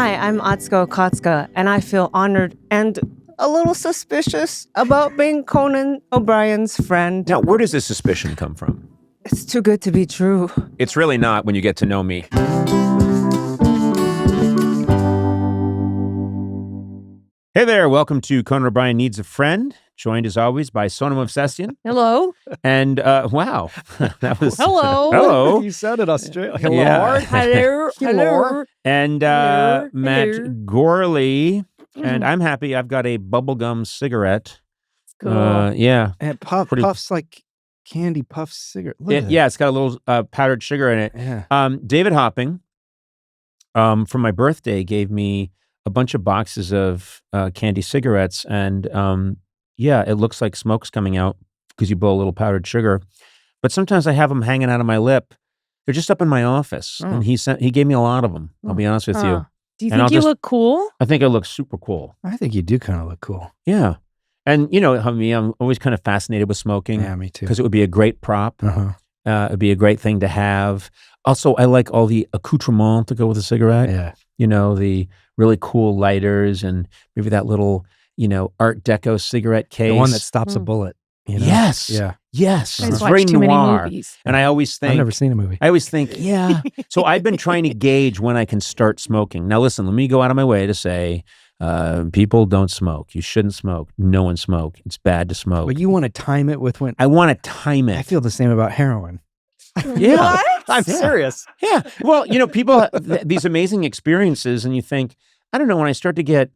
Hi, I'm Atsuko Okatsuka, and I feel honored and a little suspicious about being Conan O'Brien's friend. Now, where does this suspicion come from? It's too good to be true. It's really not when you get to know me. Hey there, welcome to Conan O'Brien Needs a Friend, joined as always by Sona Movsesian. Hello. And wow, that was... Hello. Hello. You sounded Australian. Hello. Yeah. Hello. Hello. And Hello. Matt Hello. Gourley. And I'm happy I've got a bubblegum cigarette. Cool. Yeah. And Pretty- puffs like candy puff cigarette. Look at Yeah, it's got a little powdered sugar in it. Yeah. David Hopping, for my birthday, gave me a bunch of boxes of candy cigarettes, and yeah, it looks like smoke's coming out because you blow a little powdered sugar. But sometimes I have them hanging out of my lip. They're just up in my office, and he gave me a lot of them. I'll be honest with you. Do you And think I'll you just- look cool? I think I look super cool. I think you do kind of look cool. Yeah, and you know, I'm always kind of fascinated with smoking Yeah, me too. because it would be a great prop. Uh-huh. It'd be a great thing to have. Also, I like all the accoutrements to go with a cigarette. Yeah. You know, the really cool lighters and maybe that little, Art Deco cigarette case. The one that stops a bullet. You know? Yes. Yeah. Yes. You guys It's watch very too many noir. movies. And I always I've think, never seen a movie. yeah. So I've been trying to gauge when I can start smoking. Now, listen, let me go out of my way to say, people don't smoke. You shouldn't smoke. No one smoke. It's bad to smoke. But you want to time it with when... I want to time it. I feel the same about heroin. Yeah. What? I'm Yeah. serious. Yeah. Well, people have these amazing experiences, and you think, I don't know, when I start to get,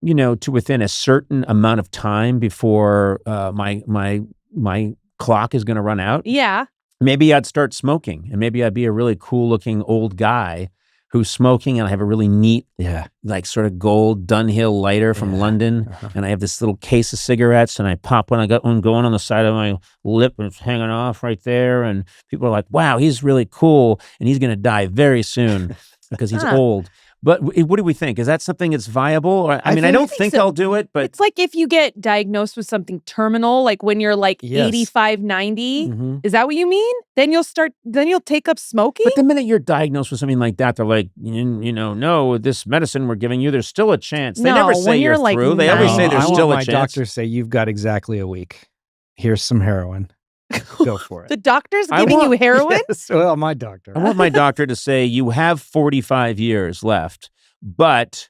to within a certain amount of time before my clock is going to run out, Yeah. maybe I'd start smoking, and maybe I'd be a really cool looking old guy who's smoking, and I have a really neat, Yeah. like sort of gold Dunhill lighter from Yeah. London, Uh-huh. and I have this little case of cigarettes, and I pop one. I got one going on the side of my lip, and it's hanging off right there, and people are like, wow, he's really cool, and he's going to die very soon because he's old. But what do we think? Is that something that's viable? Or, I mean, I don't think so. I'll do it, but It's like if you get diagnosed with something terminal, like when you're like Yes. 85, 90. Mhm. Is that what you mean? Then you'll take up smoking? But the minute you're diagnosed with something like that, they're like, no, this medicine we're giving you, there's still a chance. They No, never when say you're you're like through. They always say nine. there's I still want a my chance. doctor to say, you've got exactly a week. Here's some heroin. Go for it. The doctor's I giving you want- heroin? Yes, well, my doctor. I want my doctor to say, you have 45 years left, but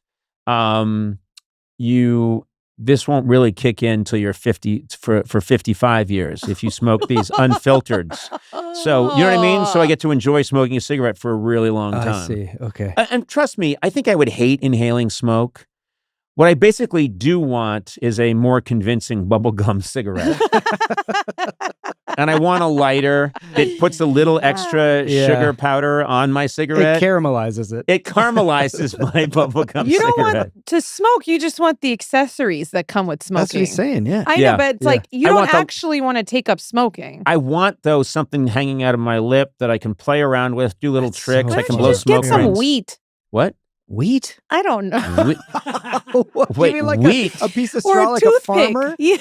this won't really kick in until you're 50 for 55 years if you smoke these unfiltered. So, you know what I mean? So I get to enjoy smoking a cigarette for a really long time. I see. Okay. And trust me, I think I would hate inhaling smoke. What I basically do want is a more convincing bubblegum cigarette. And I want a lighter that puts a little extra Yeah. sugar powder on my cigarette. It caramelizes it. It caramelizes my bubblegum You don't cigarette. want to smoke. You just want the accessories that come with smoking. That's what he's saying, yeah. I Yeah. know, but it's Yeah. like you I don't want the- actually want to take up smoking. I want, though, something hanging out of my lip that I can play around with, do little That's tricks. so I Why can don't fun. blow you just get smoke some rings. wheat? What? Wheat? I don't know. What, Wait, you mean like wheat? a piece of Or straw a like a toothpick. farmer? Yeah.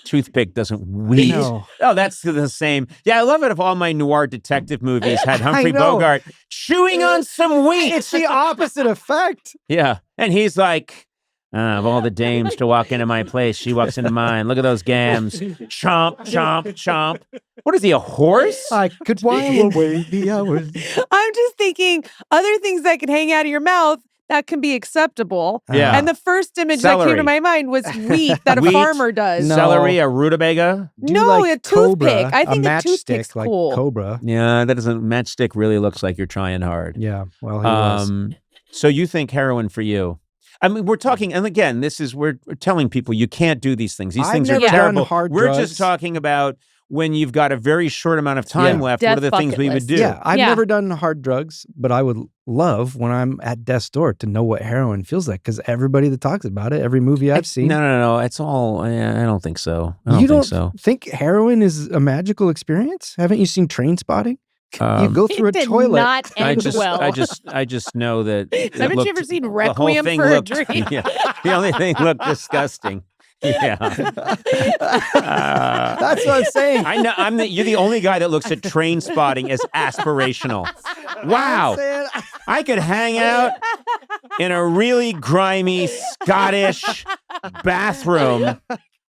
Toothpick doesn't wheat. No. Oh, that's the same. Yeah, I love it if all my noir detective movies had Humphrey know. Bogart chewing on some wheat. It's the opposite effect. Yeah. And he's like, of all the dames to walk into my place, she walks into mine. Look at those gams. Chomp, chomp, chomp. What is he, a horse? I could while away the hours. I'm just thinking other things that can hang out of your mouth that can be acceptable. Yeah. And the first image that Celery. came to my mind was wheat that a Wheat. farmer does. No. Celery, a rutabaga. Do No, like a toothpick. Cobra, I think a matchstick toothpick's like cool. Cobra. Yeah, that doesn't, matchstick really looks like you're trying hard. Yeah, well, he was. So you think heroin for you? I mean, we're talking, and again, we're telling people you can't do these things. These I've things are never done terrible. hard We're drugs. just talking about when you've got a very short amount of time Yeah. left. Death what are the things bucket we would list. do? Yeah, I've Yeah. never done hard drugs, but I would love when I'm at death's door to know what heroin feels like because everybody that talks about it, every movie I've seen. No. It's all. I don't think so. I don't you think don't so. think heroin is a magical experience? Haven't you seen Train Spotting? You Um, go through a It did toilet. not end well. I just know that. it Haven't looked- you ever seen the whole Requiem thing for a looked- Dream? Yeah, the only thing looked disgusting. Yeah. That's what I'm saying. I know. You're the only guy that looks at Train Spotting as aspirational. Wow. I'm saying- I could hang out in a really grimy Scottish bathroom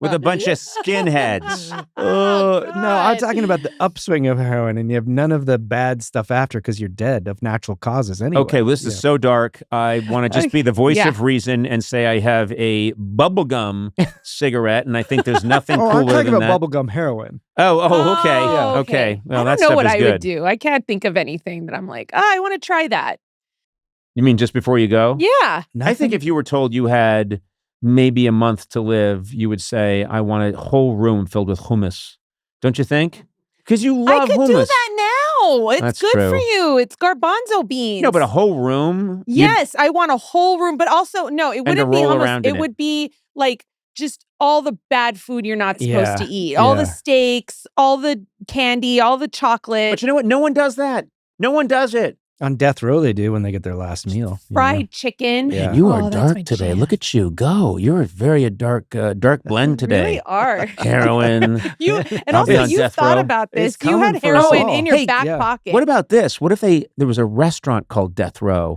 with a bunch of skinheads. No, I'm God. talking about the upswing of heroin, and you have none of the bad stuff after because you're dead of natural causes anyway. Okay, well, this is so dark. I want to just be the voice of reason and say I have a bubblegum cigarette, and I think there's nothing Oh, cooler I'm talking than about that. bubblegum heroin. Oh, okay. Oh, Okay. Well, I that don't know stuff what is I good. would do. I can't think of anything that I'm like, I want to try that. You mean just before you go? Yeah. I think if you were told you had maybe a month to live, you would say, I want a whole room filled with hummus. Don't you think? Because you love I could hummus. do that now. It's That's good true. for you. It's garbanzo beans. No, but a whole room? Yes, I want a whole room, but also no, it to wouldn't be roll hummus. around in It it. would be like just all the bad food you're not supposed to Yeah, eat. All the yeah. steaks, all the candy, all the chocolate, But you know what? No one does that. No one does it. On death row, they do when they get their last meal. you know? fried chicken. Yeah. You Oh, are that's dark my today. jam. Look at you. Go. You're a very dark blend You today. really are. Heroin. You and I'll be also on you death thought row. about this. It's You had coming for us heroin all. in your Hey, back yeah. pocket. What about this? What if there was a restaurant called Death Row,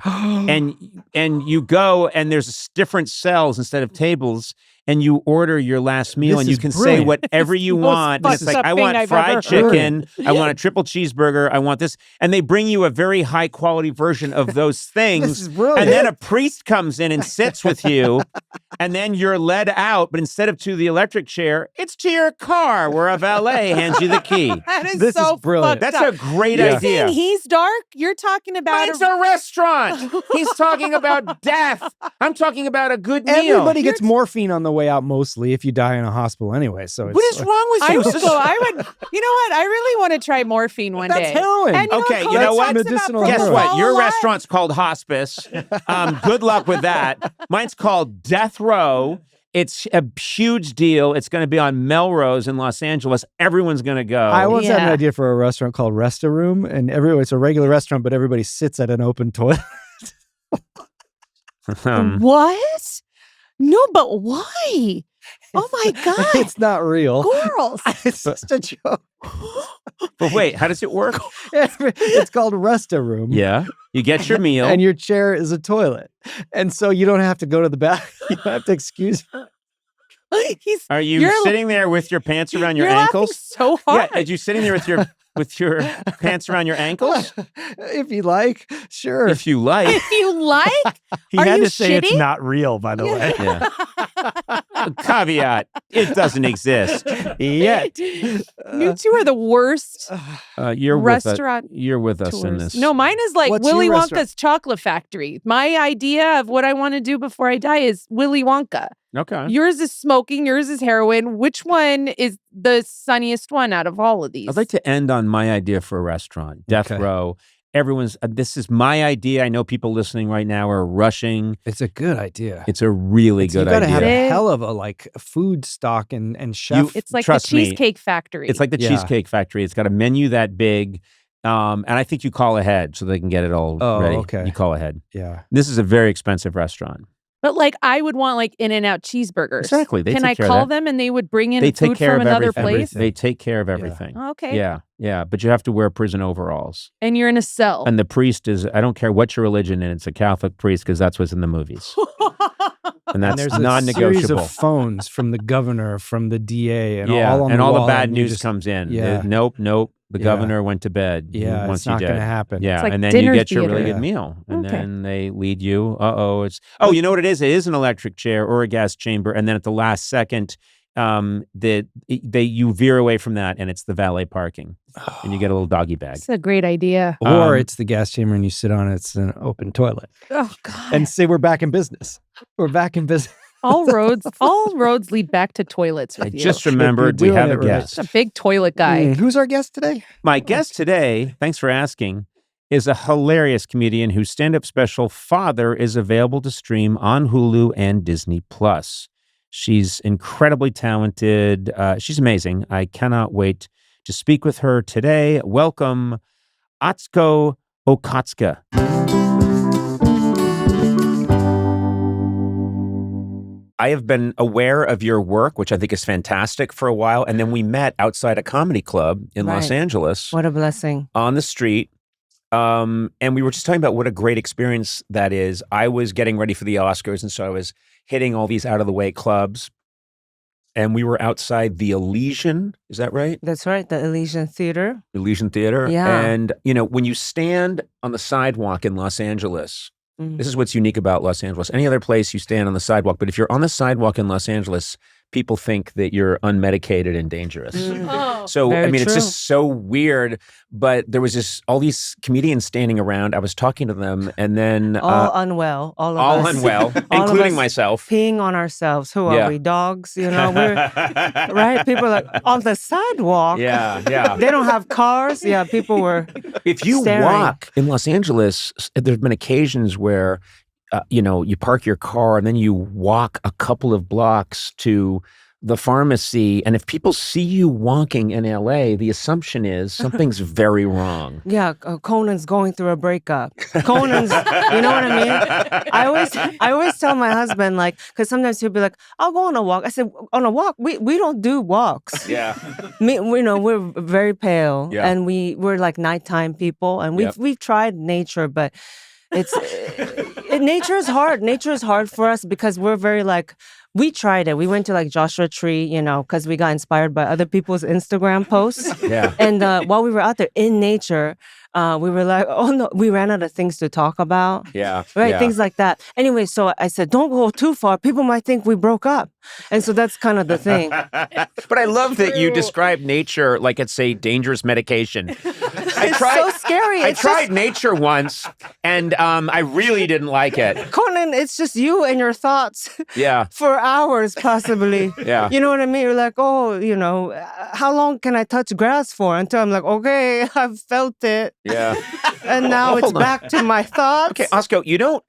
and you go and there's different cells instead of tables, and you order your last meal, This and you is can say brilliant. whatever you most want. And it's fucked like, up I thing want I've ever fried heard. chicken, I want a triple cheeseburger, I want this, and they bring you a very high quality version of those things. This is brilliant. And then a priest comes in and sits with you, and then you're led out, but instead of to the electric chair, it's to your car where a valet hands you the key. That is This is so brilliant. fucked That's up. a great You're idea. saying he's dark? You're talking about It's a restaurant. He's talking about death. I'm talking about a good meal. Everybody gets morphine on the way out, mostly if you die in a hospital anyway. So it's What is wrong with I you? would go. I would. You know what? I really want to try morphine one That's day. heroin. And Okay, you you know know what? Conan talks Medicinal about Guess heroin. what? Your propofol a lot. restaurant's called Hospice. Good luck with that. Mine's called Death Row. It's a huge deal. It's going to be on Melrose in Los Angeles. Everyone's going to go. I once had an Yeah. idea for a restaurant called Resta Room, and it's a regular restaurant, but everybody sits at an open toilet. What? No, but why? Oh my God. It's not real. Girls. It's just a joke. But wait, how does it work? It's called Resta Room. Yeah. You get your meal. And your chair is a toilet. And so you don't have to go to the bathroom. You don't have to excuse He's. Are you You're- sitting there with your pants around your you're ankles? laughing so hard. Yeah. Are you sitting there with your pants around your ankles? if you like. Sure. If you like. If you like. He Are had you to say it's shitting? not real, by the way. Yeah. Caveat: it doesn't exist. Yet. You two are the worst You're restaurant. You're with us in tours. this. No, mine is like What's Willy your Wonka's restaurant? chocolate factory. My idea of what I want to do before I die is Willy Wonka. Okay. Yours is smoking, yours is heroin. Which one is the sunniest one out of all of these? I'd like to end on my idea for a restaurant, Death Okay. Row. Everyone's. This is my idea. I know people listening right now are rushing. It's a good idea. It's a really good you gotta idea. have idea. a hell of a food stock and chef. It's like Trust the me, Cheesecake Factory. It's like the Yeah. Cheesecake Factory. It's got a menu that big, and I think you call ahead so they can get it all Oh, ready. okay. You call ahead. yeah. This is a very expensive restaurant. but like I would want like In-N-Out cheeseburgers. Exactly. They Can take I care of call that. them and they would bring in They take food care from of another everything. place? They take care of Yeah. everything. Okay. Yeah. But you have to wear prison overalls. And you're in a cell. And the priest is, I don't care what your religion, and it's a Catholic priest because that's what's in the movies. And that's And there's a series non-negotiable. of phones from the governor, from the DA, and Yeah, all on and the all the wall, bad and you news just- comes in. Yeah. Nope. The Yeah. governor went to bed. Yeah, once it's not you going did. to happen. Yeah, It's like and then you dinner get your really theater. good meal, and Okay. then they lead you. You know what it is? It is an electric chair or a gas chamber, and then at the last second, you veer away from that, and it's the valet parking, and you get a little doggy bag. That's a great idea. Or it's the gas chamber and you sit on it, it's an open toilet. Oh God. And say we're back in business. We're back in business. all roads lead back to toilets with I you. just remembered You're we doing have a it right. guest. a big toilet guy. Who's our guest today? My guest today, thanks for asking, is a hilarious comedian whose stand-up special Father is available to stream on Hulu and Disney Plus. She's incredibly talented. She's amazing. I cannot wait to speak with her today. Welcome, Atsuko Okatsuka. I have been aware of your work, which I think is fantastic, for a while. And then we met outside a comedy club in Los Right. Angeles What a blessing. on the street. And we were just talking about what a great experience that is. I was getting ready for the Oscars, and so I was hitting all these out of the way clubs. And we were outside the Elysian. Is that right? That's right. The Elysian Theater. Elysian Theater. Yeah. And, when you stand on the sidewalk in Los Angeles, this is what's unique about Los Angeles. Any other place you stand on the sidewalk, but if you're on the sidewalk in Los Angeles, people think that you're unmedicated and dangerous. Oh. So, Very it's true. just so weird. But there was all these comedians standing around. I was talking to them, and then All unwell. All of all us. unwell, All of including us myself. Peeing on ourselves. Who Yeah. are we? Dogs? We're right. People are like on the sidewalk. Yeah. They don't have cars. Yeah, people were. If you staring. walk in Los Angeles, there's been occasions where, you park your car and then you walk a couple of blocks to the pharmacy. And if people see you walking in LA, the assumption is something's very wrong. Yeah, Conan's going through a breakup. Conan's, you know what I mean? I always tell my husband, because sometimes he'll be like, "I'll go on a walk." I said, "On a walk? We don't do walks. Yeah. We're very pale, Yeah. and we're like nighttime people, and we've tried nature, but it's nature is hard. Nature is hard for us because we're very we tried it. We went to Joshua Tree, because we got inspired by other people's Instagram posts. Yeah. And while we were out there in nature, we were like, oh no, we ran out of things to talk about. Yeah. Right, yeah. things like that. Anyway, so I said, don't go too far. People might think we broke up. And so that's kind of the thing. But I love that you describe nature like it's a dangerous medication. It's so scary. I It's tried nature once, and I really didn't like it. Conan, it's just you and your thoughts Yeah. for hours, possibly. Yeah. You know what I mean? You're like, oh, how long can I touch grass for? Until I'm like, okay, I've felt it. Yeah. And now it's Hold on. back to my thoughts. Okay, Osco, you don't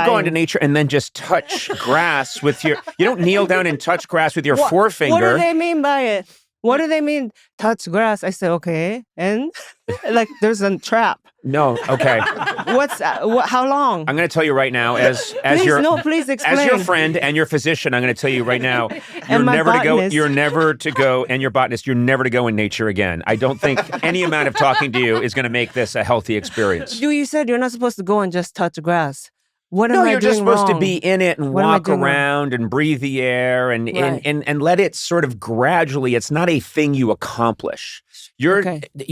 go into nature and then just touch grass with you don't kneel down and touch grass with your forefinger. What do they mean by it? What do they mean, touch grass? I said, okay. And there's a trap. No, okay. How long? I'm going to tell you right now, as please explain. as your friend and your physician, I'm going to tell you right now, And my botanist. you're never to go, and your botanist, you're never to go in nature again. I don't think any amount of talking to you is going to make this a healthy experience. You said you're not supposed to go and just touch grass. What am I doing you're just supposed wrong? to be in it and What am I walk doing wrong? around and breathe the air and, Right. and let it sort of gradually, it's not a thing you accomplish. You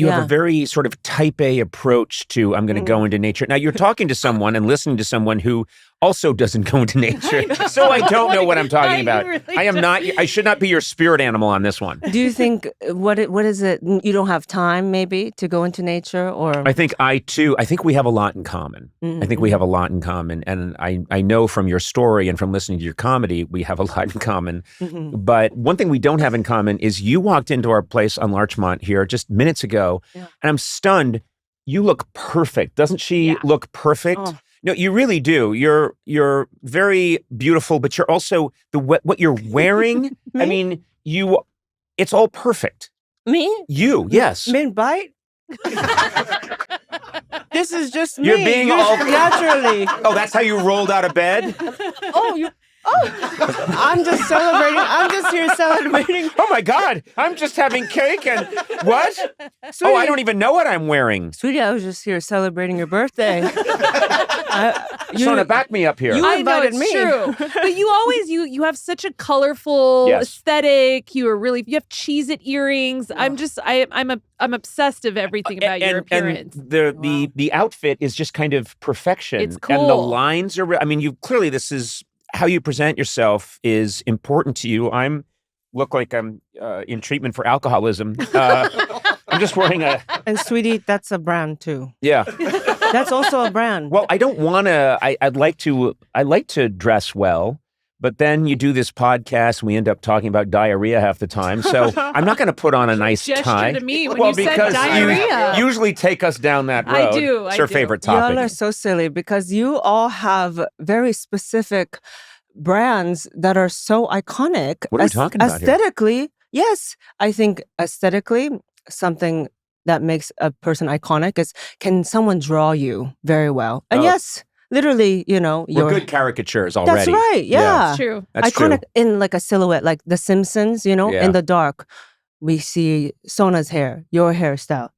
have a very sort of type A approach to, I'm going to go into nature. Now you're talking to someone and listening to someone who also doesn't go into nature. So I don't know what I'm talking about. Really I should not be your spirit animal on this one. Do you think, what is it? You don't have time maybe to go into nature or? I think we have a lot in common. Mm-hmm. I think we have a lot in common. And I know from your story and from listening to your comedy, we have a lot in common. Mm-hmm. But one thing we don't have in common is you walked into our place on Larchmont here just minutes ago, and I'm stunned. You look perfect. Doesn't she look perfect? Oh. No, you really do. You're very beautiful, but you're also what you're wearing. I mean, it's all perfect. Me? You, yes. Min bite? This is just me. You're being all naturally. Oh, that's how you rolled out of bed? I'm just celebrating. I'm just here celebrating. Oh my God, I'm just having cake and what? Sweetie, I don't even know what I'm wearing. Sweetie, I was just here celebrating your birthday. Sona, back me up here. You I know invited it's me. true, but you always you have such a colorful aesthetic. You have Cheez-It earrings. I'm obsessed of everything about your appearance. And the outfit is just kind of perfection. It's cool. And the lines are. I mean, clearly this is how you present yourself is important to you. Look like I'm in treatment for alcoholism. I'm just wearing a. And sweetie, that's a brand too. Yeah. That's also a brand. Well, I don't want to. I like to dress well, but then you do this podcast, and we end up talking about diarrhea half the time. So I'm not going to put on a nice Gesture tie. to me when you said because diarrhea. you usually take us down that road. I do. It's our favorite topic. Y'all are so silly because you all have very specific brands that are so iconic. What are we talking about here? Aesthetically, yes. I think aesthetically, something that makes a person iconic is, can someone draw you very well? And yes, literally, We're good caricatures already. That's right. Yeah. It's true. That's iconic true. in like a silhouette, like The Simpsons, Yeah. in the dark. we see Sona's hair, your hairstyle.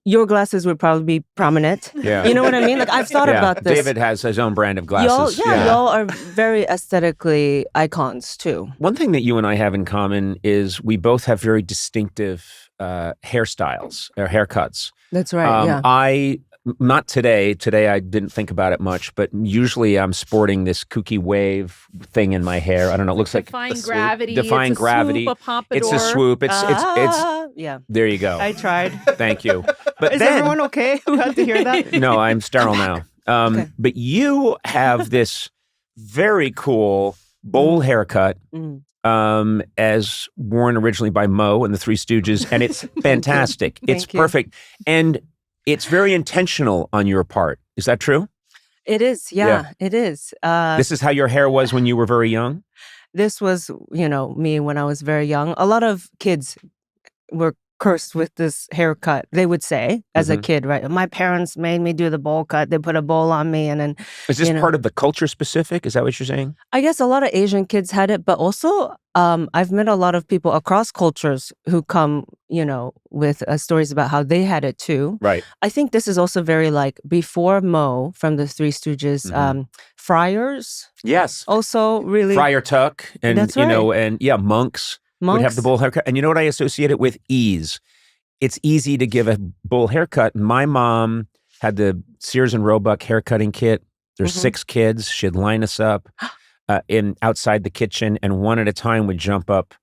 Your glasses would probably be prominent. Yeah. You know what I mean? Like I've thought about this. David has his own brand of glasses. Y'all are very aesthetically icons too. One thing that you and I have in common is we both have very distinctive hairstyles or haircuts. That's right. Not today. Today I didn't think about it much, but usually I'm sporting this kooky wave thing in my hair. I don't know. It looks like Defying gravity. Defying it's a gravity. Swoop, a pompadour. It's a swoop. It's yeah. There you go. I tried. Thank you. But Is then, everyone okay who had to hear that? No, I'm sterile now. Okay. But you have this very cool bowl haircut. As worn originally by Mo and the Three Stooges, and it's fantastic. It's perfect. And it's very intentional on your part. Is that true? It is. Yeah. It is. This is how your hair was when you were very young? This was, me when I was very young. A lot of kids were cursed with this haircut, they would say, as a kid, right? My parents made me do the bowl cut. They put a bowl on me and then... Is this part of the culture specific? Is that what you're saying? I guess a lot of Asian kids had it, but also I've met a lot of people across cultures who come, with stories about how they had it too. Right. I think this is also very like before Mo from the Three Stooges, friars. Yes. Also really... Friar Tuck and, That's right. And monks. Would have the bowl haircut. And you know what I associate it with? Ease. It's easy to give a bowl haircut. My mom had the Sears and Roebuck haircutting kit. There's 6 kids. She'd line us up outside the kitchen, and one at a time would jump up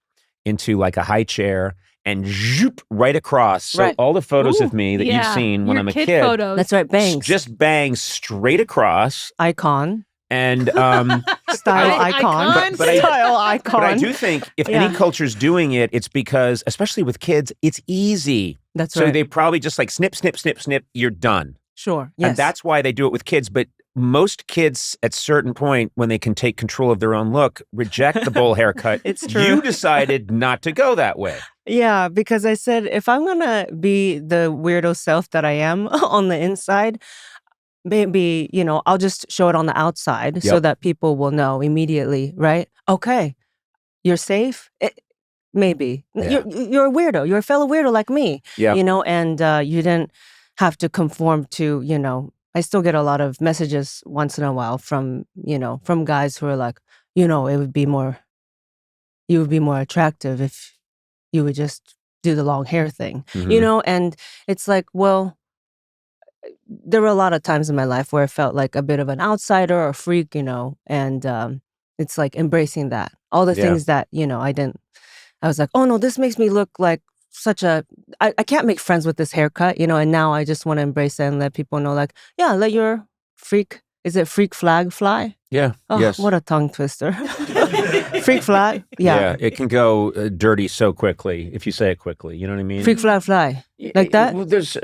into like a high chair and zoop right across. So all the photos of me that you've seen when I'm a kid. Photos. That's right, bangs. Just bangs straight across. Icon. And style icon. Style icon. But I do think if any culture's doing it, it's because, especially with kids, it's easy. That's right. So they probably just like snip, snip, snip, snip, you're done. Sure. Yes. And that's why they do it with kids. But most kids at certain point, when they can take control of their own look, reject the bowl haircut. It's true. You decided not to go that way. Yeah, because I said, if I'm going to be the weirdo self that I am on the inside, maybe, I'll just show it on the outside so that people will know immediately, right? Okay, you're safe. Maybe. Yeah. You're a weirdo. You're a fellow weirdo like me, and you didn't have to conform to, I still get a lot of messages once in a while from guys who are like, you would be more attractive if you would just do the long hair thing, and it's like, well, there were a lot of times in my life where I felt like a bit of an outsider or a freak, and it's like embracing that. All the things that, I was like, oh no, this makes me look like I can't make friends with this haircut, and now I just want to embrace it and let people know, like, yeah, let your freak, is it freak flag fly? Yeah. Oh, yes. What a tongue twister. Freak flag. Yeah. It can go dirty so quickly if you say it quickly. You know what I mean? Freak flag fly. Like that? Well, there's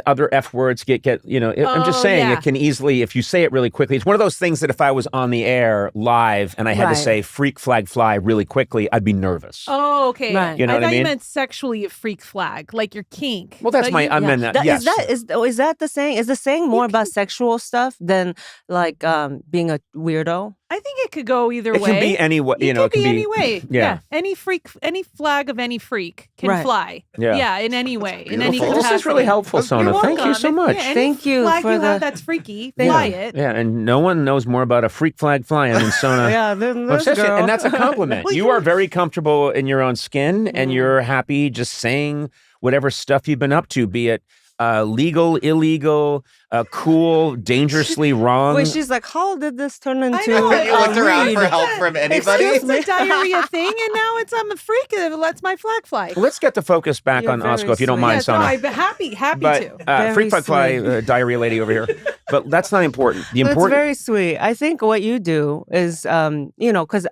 other F words get. I'm just saying it can easily, if you say it really quickly. It's one of those things that if I was on the air live and I had to say freak flag fly really quickly, I'd be nervous. Oh, okay. Right. You know I what thought I mean? you meant sexually a freak flag, like your kink. Well, that's I meant that. Yes. Is that the saying? Is the saying more about sexual stuff than like being a weirdo? I think it could go either way. It can be any way. It it can can be any way. Yeah. Any flag of any freak can fly. Yeah. In any way. Beautiful. In any This capacity. is really helpful, Sona. You're Thank you so welcome. much. Any Thank you flag for you the- have that's freaky, fly it. Yeah, and no one knows more about a freak flag flying than Sona. Yeah, then this Movsesian, girl. and that's a compliment. Well, you are very comfortable in your own skin, and you're happy just saying whatever stuff you've been up to, be it legal, illegal, cool, dangerously wrong. Wait, she's like, how did this turn into? know, You looked around for read? help from anybody? It's a diarrhea thing, and now I'm a freak that lets my flag fly. Let's get the focus back You're on very Osco, if you don't sweet. mind, Yeah, so Sona. I'm happy But to. Very freak flag fly, sweet. diarrhea lady over here. But that's not important. The It's important. very sweet. I think what you do is, because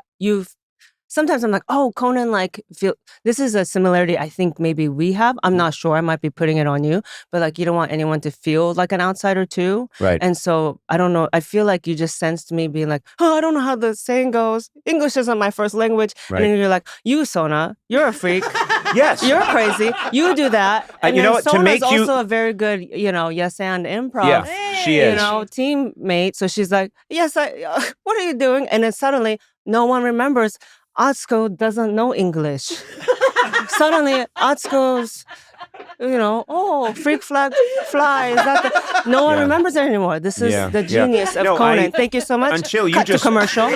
sometimes I'm like, oh, Conan, this is a similarity I think maybe we have. I'm not sure. I might be putting it on you, but like, you don't want anyone to feel like an outsider too. Right. And so I don't know. I feel like you just sensed me being like, oh, I don't know how the saying goes. English isn't my first language. Right. And then you're like, you, Sona, you're a freak. Yes. You're crazy. You do that. And you know then what, to Sona's make you- also a very good, yes and improv. Yeah, she is. Teammate. So she's like, yes, what are you doing? And then suddenly no one remembers Atsuko doesn't know English. suddenly Atsuko's, freak flag fly. Is that no one remembers it anymore. This is the genius of Conan. Thank you so much. Until you Cut just to commercial.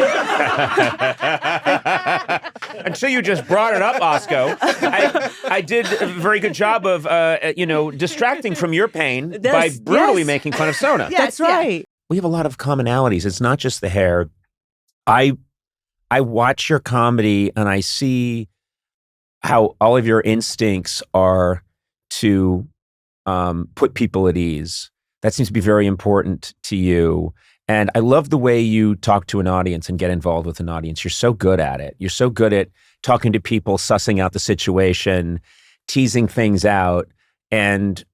Until you just brought it up, Osco, I did a very good job of distracting from your pain by brutally making fun of Sona. That's right. We have a lot of commonalities. It's not just the hair. I watch your comedy and I see how all of your instincts are to put people at ease. That seems to be very important to you. And I love the way you talk to an audience and get involved with an audience. You're so good at it. You're so good at talking to people, sussing out the situation, teasing things out, and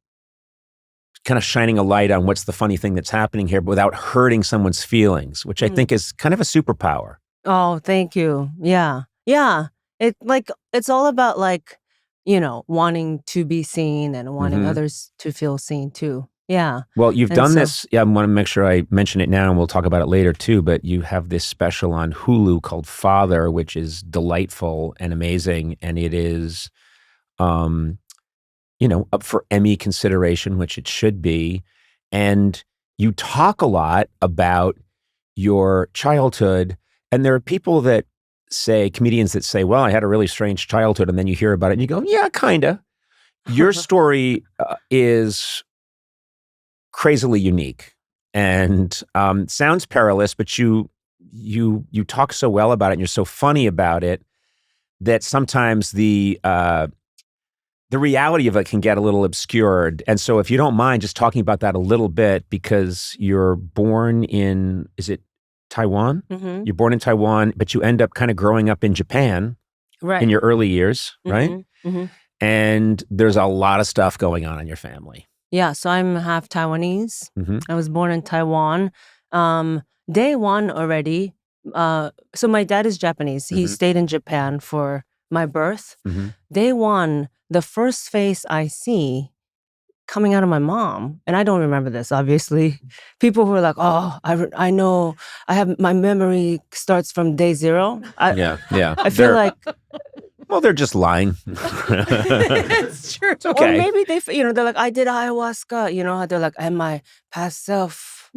kind of shining a light on what's the funny thing that's happening here, but without hurting someone's feelings, which I think is kind of a superpower. Oh, thank you. Yeah. Yeah. It's all about wanting to be seen and wanting others to feel seen too. Yeah. Well, you've done this. Yeah, I want to make sure I mention it now, and we'll talk about it later too. But you have this special on Hulu called Father, which is delightful and amazing, and it is, up for Emmy consideration, which it should be. And you talk a lot about your childhood, and there are people that say, comedians that say, well, I had a really strange childhood, and then you hear about it and you go, yeah, kinda. Your story is crazily unique and sounds perilous, but you talk so well about it and you're so funny about it that sometimes the reality of it can get a little obscured. And so if you don't mind just talking about that a little bit, because you're born in, is it Taiwan? Mm-hmm. You're born in Taiwan, but you end up kind of growing up in Japan in your early years, right? Mm-hmm. And there's a lot of stuff going on in your family. Yeah, so I'm half Taiwanese. I was born in Taiwan. Day one already. So my dad is Japanese. He stayed in Japan for my birth. Day one, the first face I see coming out of my mom, and I don't remember this, obviously. People who are like, oh, I know, my memory starts from day zero. I feel like... Well, they're just lying. It's true. It's okay. Or maybe they're like, I did ayahuasca, they're like, and my past self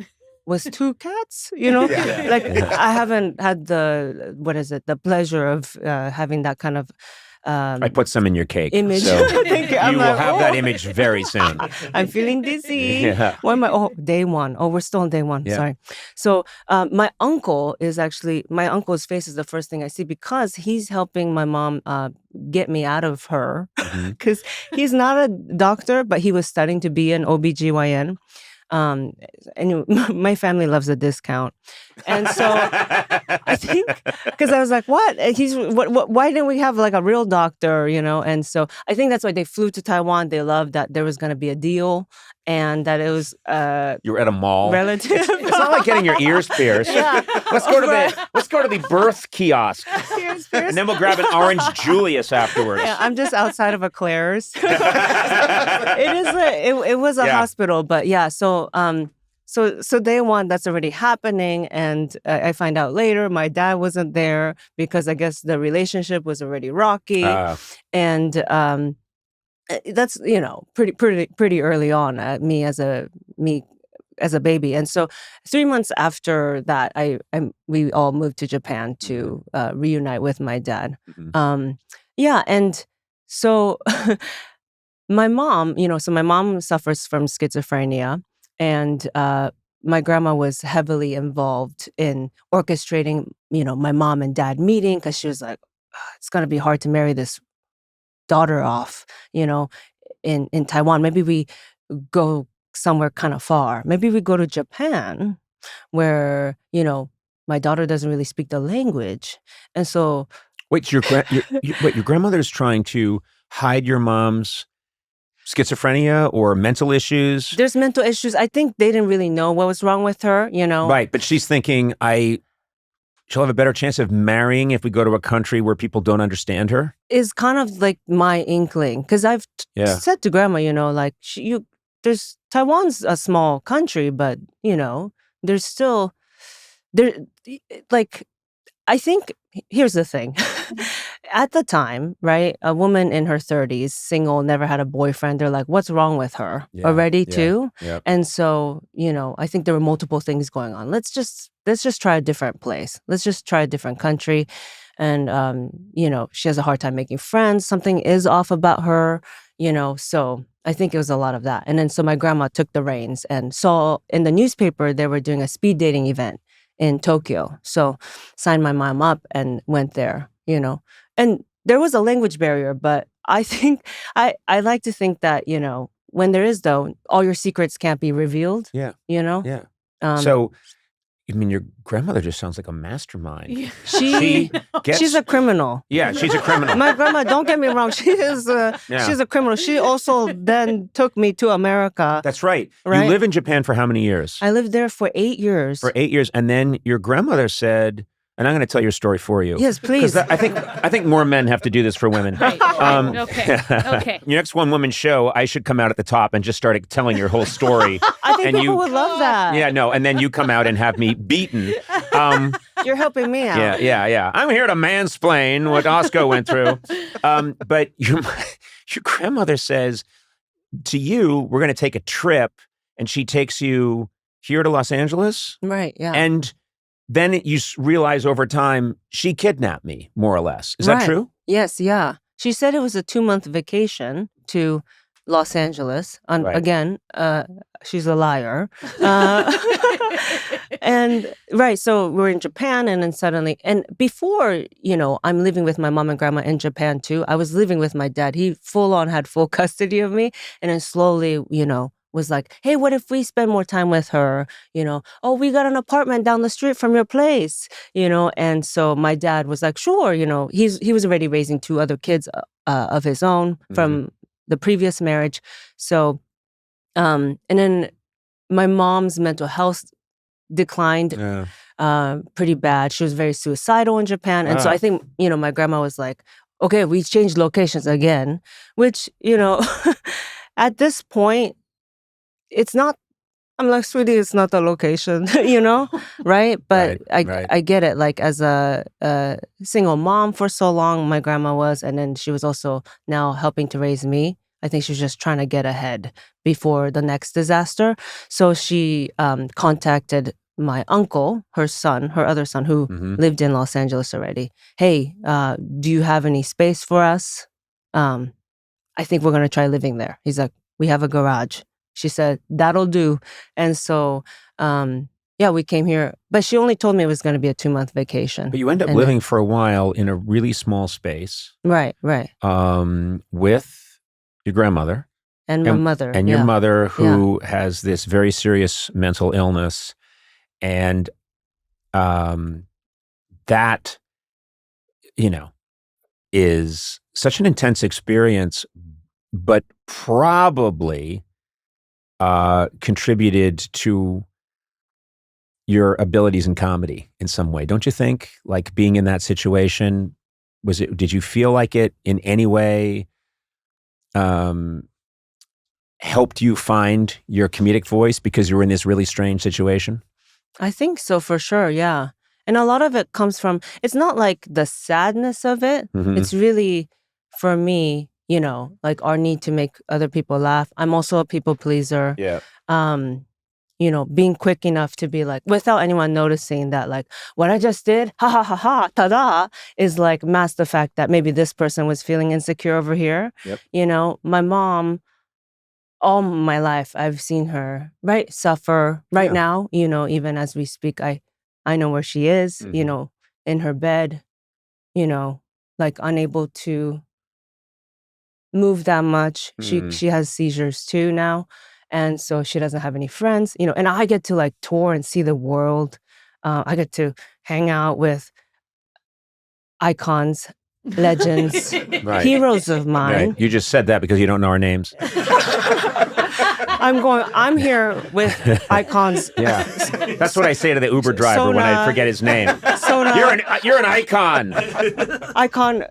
was 2 cats, I haven't had the pleasure of having that kind of I put some in your cake. Image. So Thank you. you will have that image very soon. I'm feeling dizzy. Why am I? Day one. Oh, we're still on day one. Sorry. So my uncle's face is the first thing I see because he's helping my mom get me out of her. Because he's not a doctor, but he was studying to be an OBGYN. And my family loves a discount. And so I think, because I was like, what? Why didn't we have like a real doctor, And so I think that's why they flew to Taiwan. They loved that there was going to be a deal and that it was you were at a mall. Relative. It's not like getting your ears pierced. Yeah. Let's go to the birth kiosk. And then we'll grab an orange Julius afterwards. Yeah, I'm just outside of a Claire's. It was a hospital, but yeah, so day one, that's already happening, and I find out later my dad wasn't there because I guess the relationship was already rocky, and that's pretty early on at me as a baby, and so 3 months after that, we all moved to Japan to reunite with my dad. And so my mom, my mom suffers from schizophrenia. And my grandma was heavily involved in orchestrating, my mom and dad meeting because she was like, it's going to be hard to marry this daughter off, in Taiwan. Maybe we go somewhere kind of far. Maybe we go to Japan where, my daughter doesn't really speak the language. And so... Wait, your grandmother's trying to hide your mom's schizophrenia or mental issues? There's mental issues. I think they didn't really know what was wrong with her, Right, but she's thinking, she'll have a better chance of marrying if we go to a country where people don't understand her? Is kind of like my inkling. Because I've said to grandma, there's Taiwan's a small country, but, there's still, I think, here's the thing. at the time, right, a woman in her 30s, single, never had a boyfriend, they're like, what's wrong with her already too? Yeah. And so, I think there were multiple things going on. Let's just try a different place. Let's just try a different country. And, she has a hard time making friends. Something is off about her, so I think it was a lot of that. And then so my grandma took the reins and saw in the newspaper they were doing a speed dating event in Tokyo. So signed my mom up and went there, And there was a language barrier, but I think I like to think that, when there is, though, all your secrets can't be revealed. Yeah. Yeah. So, I mean, your grandmother just sounds like a mastermind. Yeah. She's a criminal. Yeah, she's a criminal. My grandma, don't get me wrong, she's a criminal. She also then took me to America. That's right. You live in Japan for how many years? I lived there for 8 years. For 8 years. And then your grandmother said, and I'm going to tell your story for you. Yes, please. I think more men have to do this for women. Right. Okay. Your next one-woman show, I should come out at the top and just start telling your whole story. I think people would love that. Yeah, no, and then you come out and have me beaten. You're helping me out. Yeah. I'm here to mansplain what Osco went through. But your grandmother says to you, we're going to take a trip, and she takes you here to Los Angeles. Right, yeah. And then you realize over time, she kidnapped me, more or less. Is that true? Yes, yeah. She said it was a 2-month vacation to Los Angeles. Again, she's a liar. And so we're in Japan, and then suddenly, and before, I'm living with my mom and grandma in Japan too. I was living with my dad. He full on had full custody of me, and then slowly, was like, hey, what if we spend more time with her? Oh, we got an apartment down the street from your place, And so my dad was like, sure, he was already raising 2 other kids of his own from the previous marriage. So, and then my mom's mental health declined pretty bad. She was very suicidal in Japan. And so I think, my grandma was like, okay, we changed locations again, which, at this point, it's not, I'm like, sweetie, it's not the location, right? But I get it. Like, as a single mom for so long, my grandma was, and then she was also now helping to raise me. I think she was just trying to get ahead before the next disaster. So she contacted my uncle, her other son, who lived in Los Angeles already. Hey, do you have any space for us? I think we're going to try living there. He's like, we have a garage. She said, that'll do. And so, we came here. But she only told me it was going to be a 2-month vacation. But you end up living for a while in a really small space. Right. With your grandmother. And my mother. And your mother, who has this very serious mental illness. And that, is such an intense experience, but probably contributed to your abilities in comedy in some way, don't you think? Like, being in that situation, did you feel like it in any way helped you find your comedic voice because you were in this really strange situation? I think so, for sure, yeah. And a lot of it comes from, it's not like the sadness of it. It's really, for me, like our need to make other people laugh. I'm also a people pleaser. Yeah. Being quick enough to be like, without anyone noticing that, like, what I just did, ha ha ha ha, ta-da, is like mask the fact that maybe this person was feeling insecure over here. Yep. My mom, all my life, I've seen her, suffer right now, even as we speak, I know where she is, in her bed, like unable to move that much. She has seizures too now. And so she doesn't have any friends, and I get to like tour and see the world. I get to hang out with icons, legends, heroes of mine. Right. You just said that because you don't know our names. I'm here with icons. Yeah. That's what I say to the Uber driver Sona, when I forget his name. Sona. You're an icon. Icon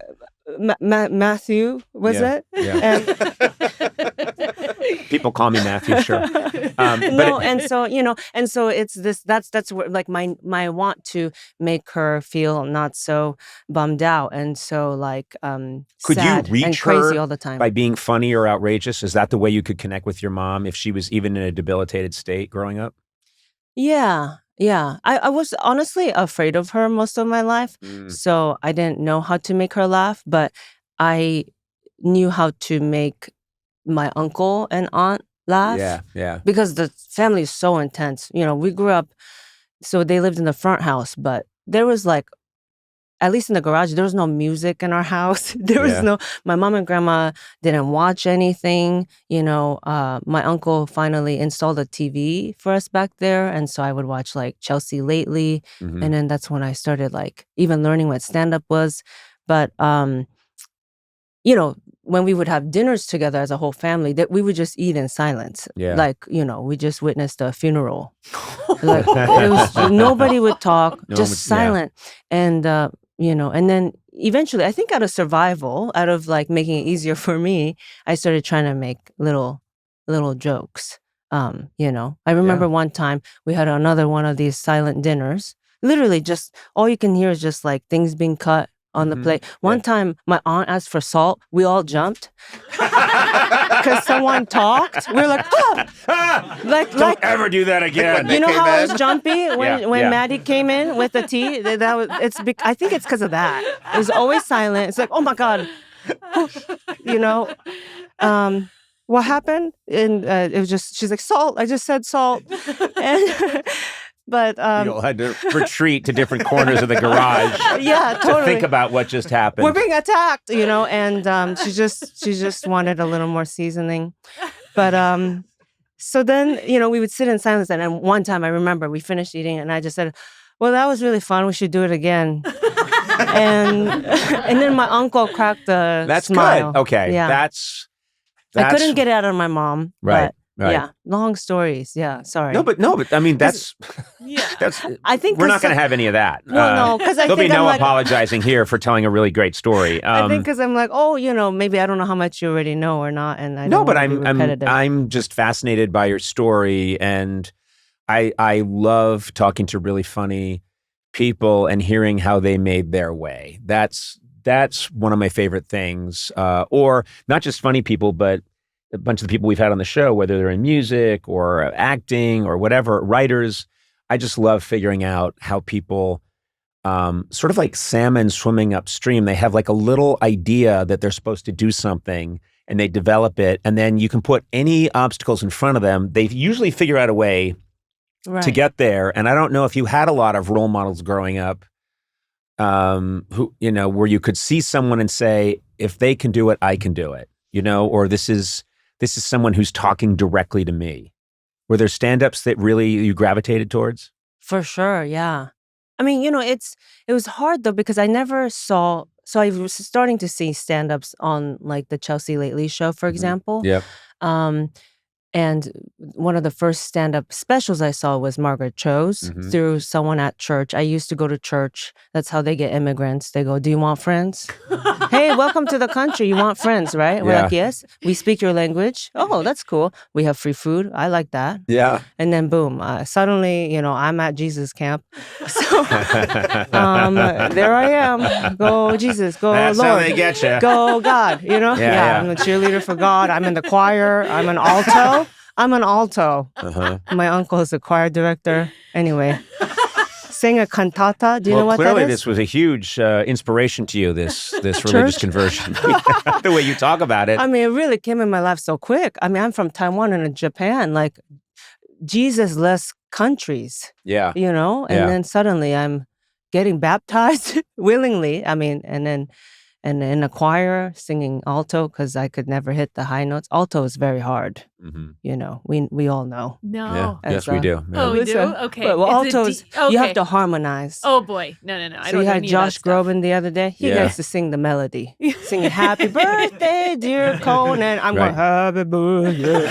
Matthew, was it? Yeah. People call me Matthew, sure. No, and so and so it's this. That's where like my want to make her feel not so bummed out and so like could sad you reach and her crazy all the time by being funny or outrageous? Is that the way you could connect with your mom if she was even in a debilitated state growing up? Yeah. I was honestly afraid of her most of my life. So I didn't know how to make her laugh, but I knew how to make my uncle and aunt laugh. Yeah. Because the family is so intense. We grew up, so they lived in the front house, but there was like, at least in the garage, there was no music in our house. There was my mom and grandma didn't watch anything. My uncle finally installed a TV for us back there. And so I would watch like Chelsea Lately. And then that's when I started like even learning what stand-up was. But, when we would have dinners together as a whole family, that we would just eat in silence. Yeah. Like, we just witnessed a funeral. Like, nobody would talk, just silent. And, and then eventually, I think out of survival, out of like making it easier for me, I started trying to make little jokes. I remember one time we had another one of these silent dinners. Literally just, all you can hear is just like things being cut on the plate. One time, my aunt asked for salt. We all jumped because someone talked. We were like, ah! Don't ever do that again. You know how I was jumpy when Maddie came in with the tea? I think it's because of that. It was always silent. It's like, oh my God. What happened? And it was just, she's like, salt. I just said salt. And... But you all had to retreat to different corners of the garage. Yeah, totally. To think about what just happened. We're being attacked, and she just wanted a little more seasoning. But so then, we would sit in silence. And then one time I remember we finished eating and I just said, well, that was really fun. We should do it again. and then my uncle cracked a smile. Good. Okay. Yeah. That's I couldn't get it out of my mom. Right. Right. Yeah, long stories. Yeah, sorry. No, but I mean that's I think we're not going to have any of that. Well, no, because there'll be no apologizing here for telling a really great story. I think because I'm like, maybe I don't know how much you already know or not, and I but repetitive. I'm just fascinated by your story, and I love talking to really funny people and hearing how they made their way. That's one of my favorite things, or not just funny people, but a bunch of the people we've had on the show, whether they're in music or acting or whatever, writers. I just love figuring out how people, sort of like salmon swimming upstream, they have like a little idea that they're supposed to do something and they develop it. And then you can put any obstacles in front of them. They usually figure out a way to get there. And I don't know if you had a lot of role models growing up who, where you could see someone and say, if they can do it, I can do it, or this is someone who's talking directly to me. Were there stand-ups that really you gravitated towards? For sure, yeah. I mean, it was hard though because I never saw. So I was starting to see stand-ups on like the Chelsea Lately show, for example. Yep. And one of the first stand-up specials I saw was Margaret Cho's through someone at church. I used to go to church. That's how they get immigrants. They go, do you want friends? Hey, welcome to the country. You want friends, right? We're like, yes. We speak your language. Oh, that's cool. We have free food. I like that. Yeah. And then boom, suddenly, I'm at Jesus camp. So there I am. Go Jesus, go That's Lord. How they get you. Go God, Yeah, I'm a cheerleader for God. I'm in the choir. I'm an alto. My uncle is a choir director. Anyway, sing a cantata. Do you know what that is? Clearly this was a huge inspiration to you, this religious conversion. The way you talk about it. I mean, it really came in my life so quick. I mean, I'm from Taiwan and Japan, like Jesus-less countries. Yeah. And then suddenly I'm getting baptized willingly. I mean, and then in a choir singing alto because I could never hit the high notes. Alto is very hard. We all know. No. Yeah. Yes, we do. Yeah. Oh, we do? Okay. But altos, you have to harmonize. Oh, boy. No. I don't you know had Josh Groban the other day. He likes to sing the melody. Singing happy birthday, dear Conan. I'm going, happy birthday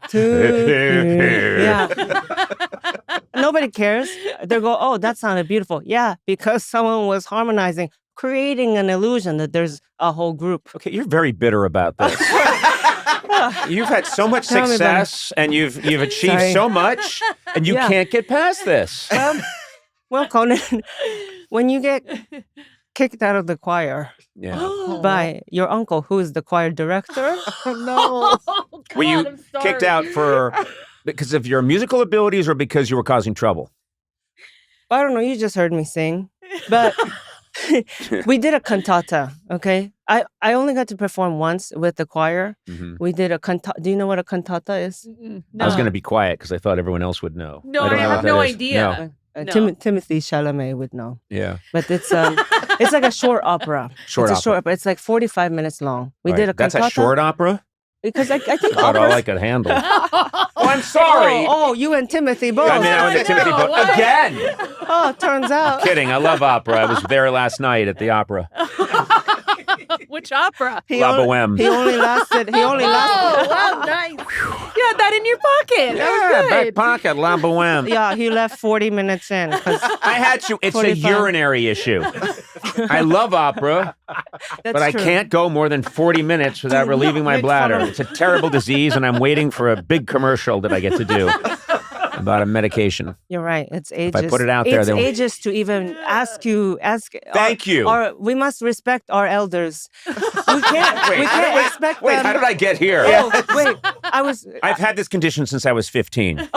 to you. Yeah. Nobody cares. They go, oh, that sounded beautiful. Yeah, because someone was harmonizing, creating an illusion that there's a whole group. Okay, you're very bitter about this. You've had so much Tell me about it. success, and you've achieved Sorry. so much, and you Yeah. can't get past this. Well, Conan, when you get kicked out of the choir Yeah. by your uncle, who is the choir director, no. Were you kicked out because of your musical abilities or because you were causing trouble? I don't know, you just heard me sing, but we did a cantata, okay? I only got to perform once with the choir. Mhm. We did a cantata. Do you know what a cantata is? I was going to be quiet because I thought everyone else would know. No, don't I know have what no that is. idea. No. No. Timothy Chalamet would know. Yeah. But it's like a short opera. Short it's a opera. short opera. It's like 45 minutes long. We All did right. a That's cantata. a short opera? Because I think About all operas... I could handle. Oh, I'm sorry. Oh, you and Timothy both. I mean, I was at Timothy No, Boat what? again. Oh, turns out. Kidding. I love opera. I was there last night at the opera. Which opera? La Boheme. He only lasted. Oh, wow, nice. You had that in your pocket. That was Yeah, back good. pocket, La Boheme. Yeah, he left 40 minutes in. 'cause I had to. It's a 45. urinary issue. I love opera, that's but I true. can't go more than 40 minutes without relieving my Make fun bladder. of- It's a terrible disease, and I'm waiting for a big commercial that I get to do about a medication. You're right. It's ages. I put it out there, it's then- ages to even ask. Thank you. We must respect our elders. We can't respect Wait, them. how did I get here? Oh, wait. I've had this condition since I was 15.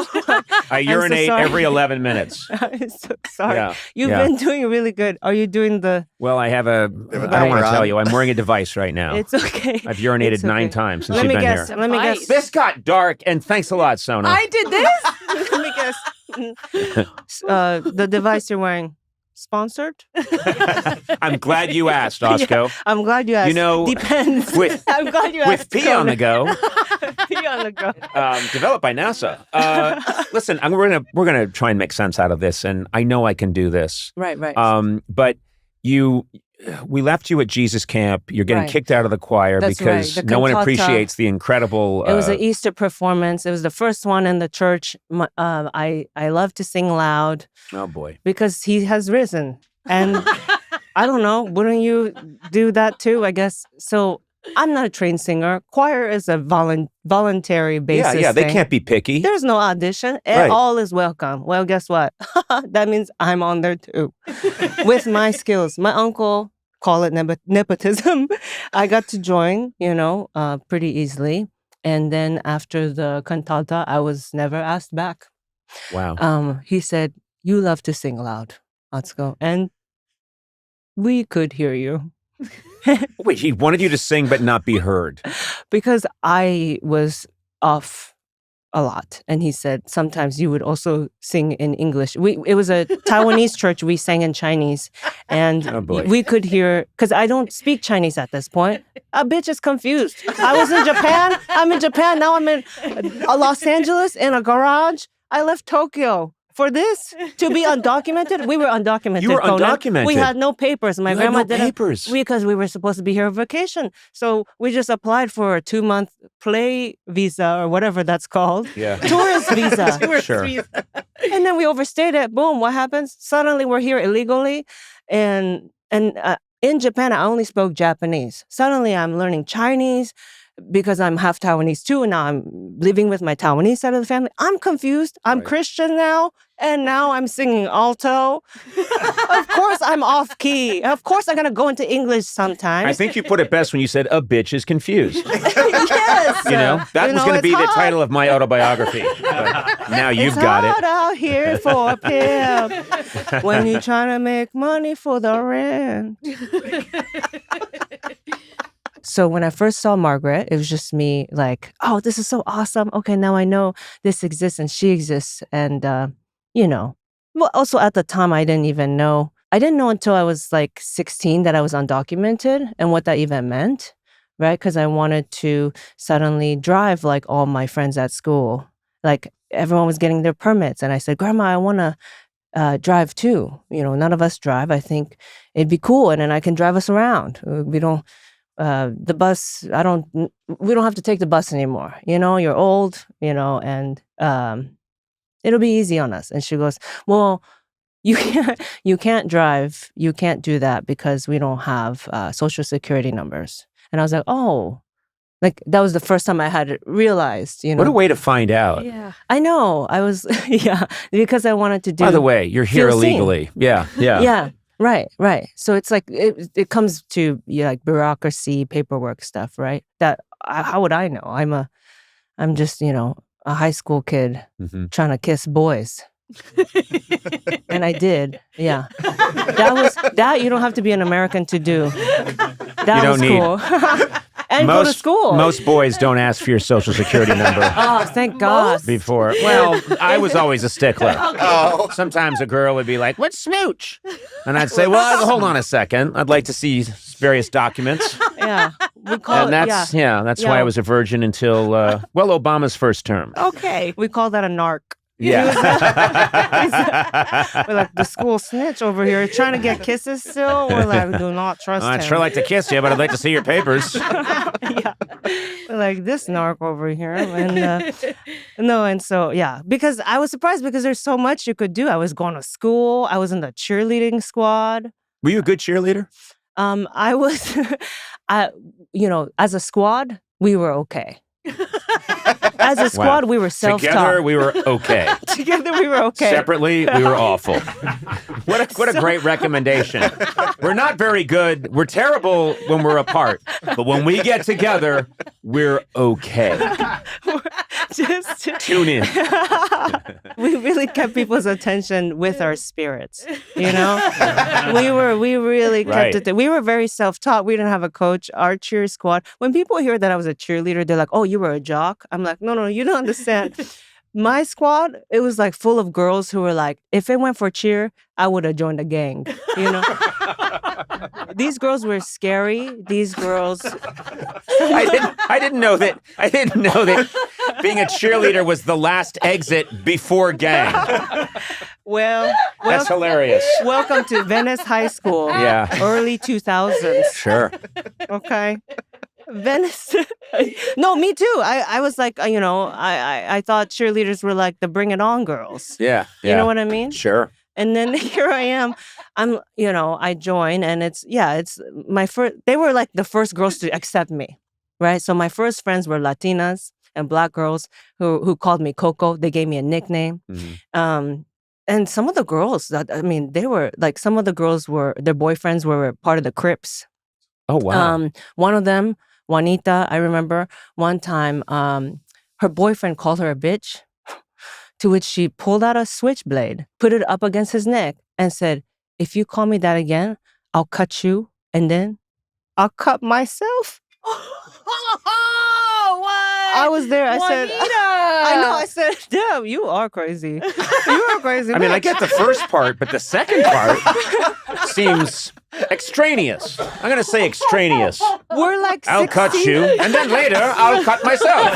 I urinate sorry. every 11 minutes. I'm so sorry. Yeah, You've yeah. been doing really good. Are you doing the? Well, I have I don't want to diaper tell on. you. I'm wearing a device right now. It's okay. I've urinated It's 9 okay. times since Let you've me been guess. here. Let me guess. This got dark, and thanks a lot, Sona. I did this? Let me guess. The device you're wearing, sponsored? I'm glad you asked, Osco. I'm glad you asked. You know, Depends. with- I'm glad you asked. With P on the go, Pee on the go. developed by NASA. Listen, we're gonna try and make sense out of this, and I know I can do this. Right, right. But we left you at Jesus Camp. You're getting Right. kicked out of the choir That's because right. The no one cantata. appreciates the incredible. It was an Easter performance. It was the first one in the church. I love to sing loud oh boy. because he has risen. And I don't know, wouldn't you do that too? I guess. So I'm not a trained singer. Choir is a voluntary basis. Yeah, they thing. can't be picky. There's no audition. Right. All is welcome. Well, guess what? That means I'm on there too. With my skills. My uncle, call it nepotism. I got to join, pretty easily. And then after the cantata, I was never asked back. Wow. He said, "You love to sing loud, Atsuko." And we could hear you. Wait, he wanted you to sing but not be heard. Because I was off a lot. And he said, sometimes you would also sing in English. It was a Taiwanese church. We sang in Chinese. And Oh, boy. we could hear, because I don't speak Chinese at this point. A bitch is confused. I was in Japan. I'm in Japan. Now I'm in Los Angeles in a garage. I left Tokyo. For this to be undocumented, we were undocumented. You were Conan. undocumented. We had no papers. My You had grandma no didn't papers. because we were supposed to be here on vacation. So we just applied for a 2-month play visa or whatever that's called, Yeah. tourist visa, Sure. and then we overstayed it. Boom! What happens? Suddenly we're here illegally, and in Japan I only spoke Japanese. Suddenly I'm learning Chinese. Because I'm half Taiwanese too, and now I'm living with my Taiwanese side of the family. I'm confused. I'm Right. Christian now, and now I'm singing alto. Of course, I'm off key. Of course, I'm gonna go into English sometimes. I think you put it best when you said a bitch is confused. Yes, That was going to be it's the hard. title of my autobiography. But now you've It's got hard it. out here for a pimp when you're trying to make money for the rent. So when I first saw Margaret, it was just me like, oh, this is so awesome. Okay, now I know this exists and she exists. And, well, also at the time, I didn't even know. I didn't know until I was like 16 that I was undocumented and what that even meant, right? Because I wanted to suddenly drive like all my friends at school. Like everyone was getting their permits. And I said, Grandma, I want to drive too. None of us drive. I think it'd be cool. And then I can drive us around. We don't. The bus, we don't have to take the bus anymore. You're old, and it'll be easy on us. And she goes, well, you can't drive. You can't do that because we don't have social security numbers. And I was like, oh, Like that was the first time I had it realized, you know. What a way to find out. Yeah. I know. I was, because I wanted to do. By the way, you're here feel seen. illegally. Yeah. Yeah. Right. So it's like, it comes to like bureaucracy, paperwork stuff, right? That, how would I know? I'm just, a high school kid trying to kiss boys. And I did. Yeah. That you don't have to be an American to do. That was cool. And go to school. Most boys don't ask for your social security number. Oh, thank God. Before. Well, I was always a stickler. Sometimes a girl would be like, "What's smooch?" And I'd say, "Well, hold on a second. I'd like to see various documents." Yeah. We call that's why I was a virgin until Obama's first term. Okay. We call that a narc. Yeah. We're like, the school snitch over here trying to get kisses still. We're like, do not trust him. I'd sure like to kiss you, but I'd like to see your papers. Yeah. We're like, this narc over here. And because I was surprised because there's so much you could do. I was going to school. I was in the cheerleading squad. Were you a good cheerleader? I was, as a squad, we were okay. As a squad, we were self-taught. Together, we were okay. Together, we were okay. Separately, we were awful. What a great recommendation. We're not very good. We're terrible when we're apart. But when we get together, we're okay. Just tune in. We really kept people's attention with our spirits. We really kept it. We were very self-taught. We didn't have a coach. Our cheer squad. When people hear that I was a cheerleader, they're like, "Oh, you were a jock?" I'm like, no, you don't understand. My squad, it was like full of girls who were like, if it went for cheer, I would have joined a gang. These girls were scary. These girls. I didn't know that being a cheerleader was the last exit before gang. Well, that's hilarious. Welcome to Venice High School. Yeah. Early 2000s. Sure. Okay. Venice. No, me too. I was like, I thought cheerleaders were like the Bring It On girls. Yeah. You know what I mean? Sure. And then here I am. I join, and it's my first. They were like the first girls to accept me, right? So my first friends were Latinas and Black girls who called me Coco. They gave me a nickname. Mm-hmm. And some of the girls, they were like, some of the girls their boyfriends were part of the Crips. Oh wow. One of them, Juanita, I remember one time, her boyfriend called her a bitch, to which she pulled out a switchblade, put it up against his neck, and said, "If you call me that again, I'll cut you, and then I'll cut myself." What? I was there. I Juanita. said, I know. I said, damn, you are crazy. You are crazy. I mean, I get the first part, but the second part seems extraneous. I'm going to say extraneous. We're like 16. I'll cut you, and then later I'll cut myself.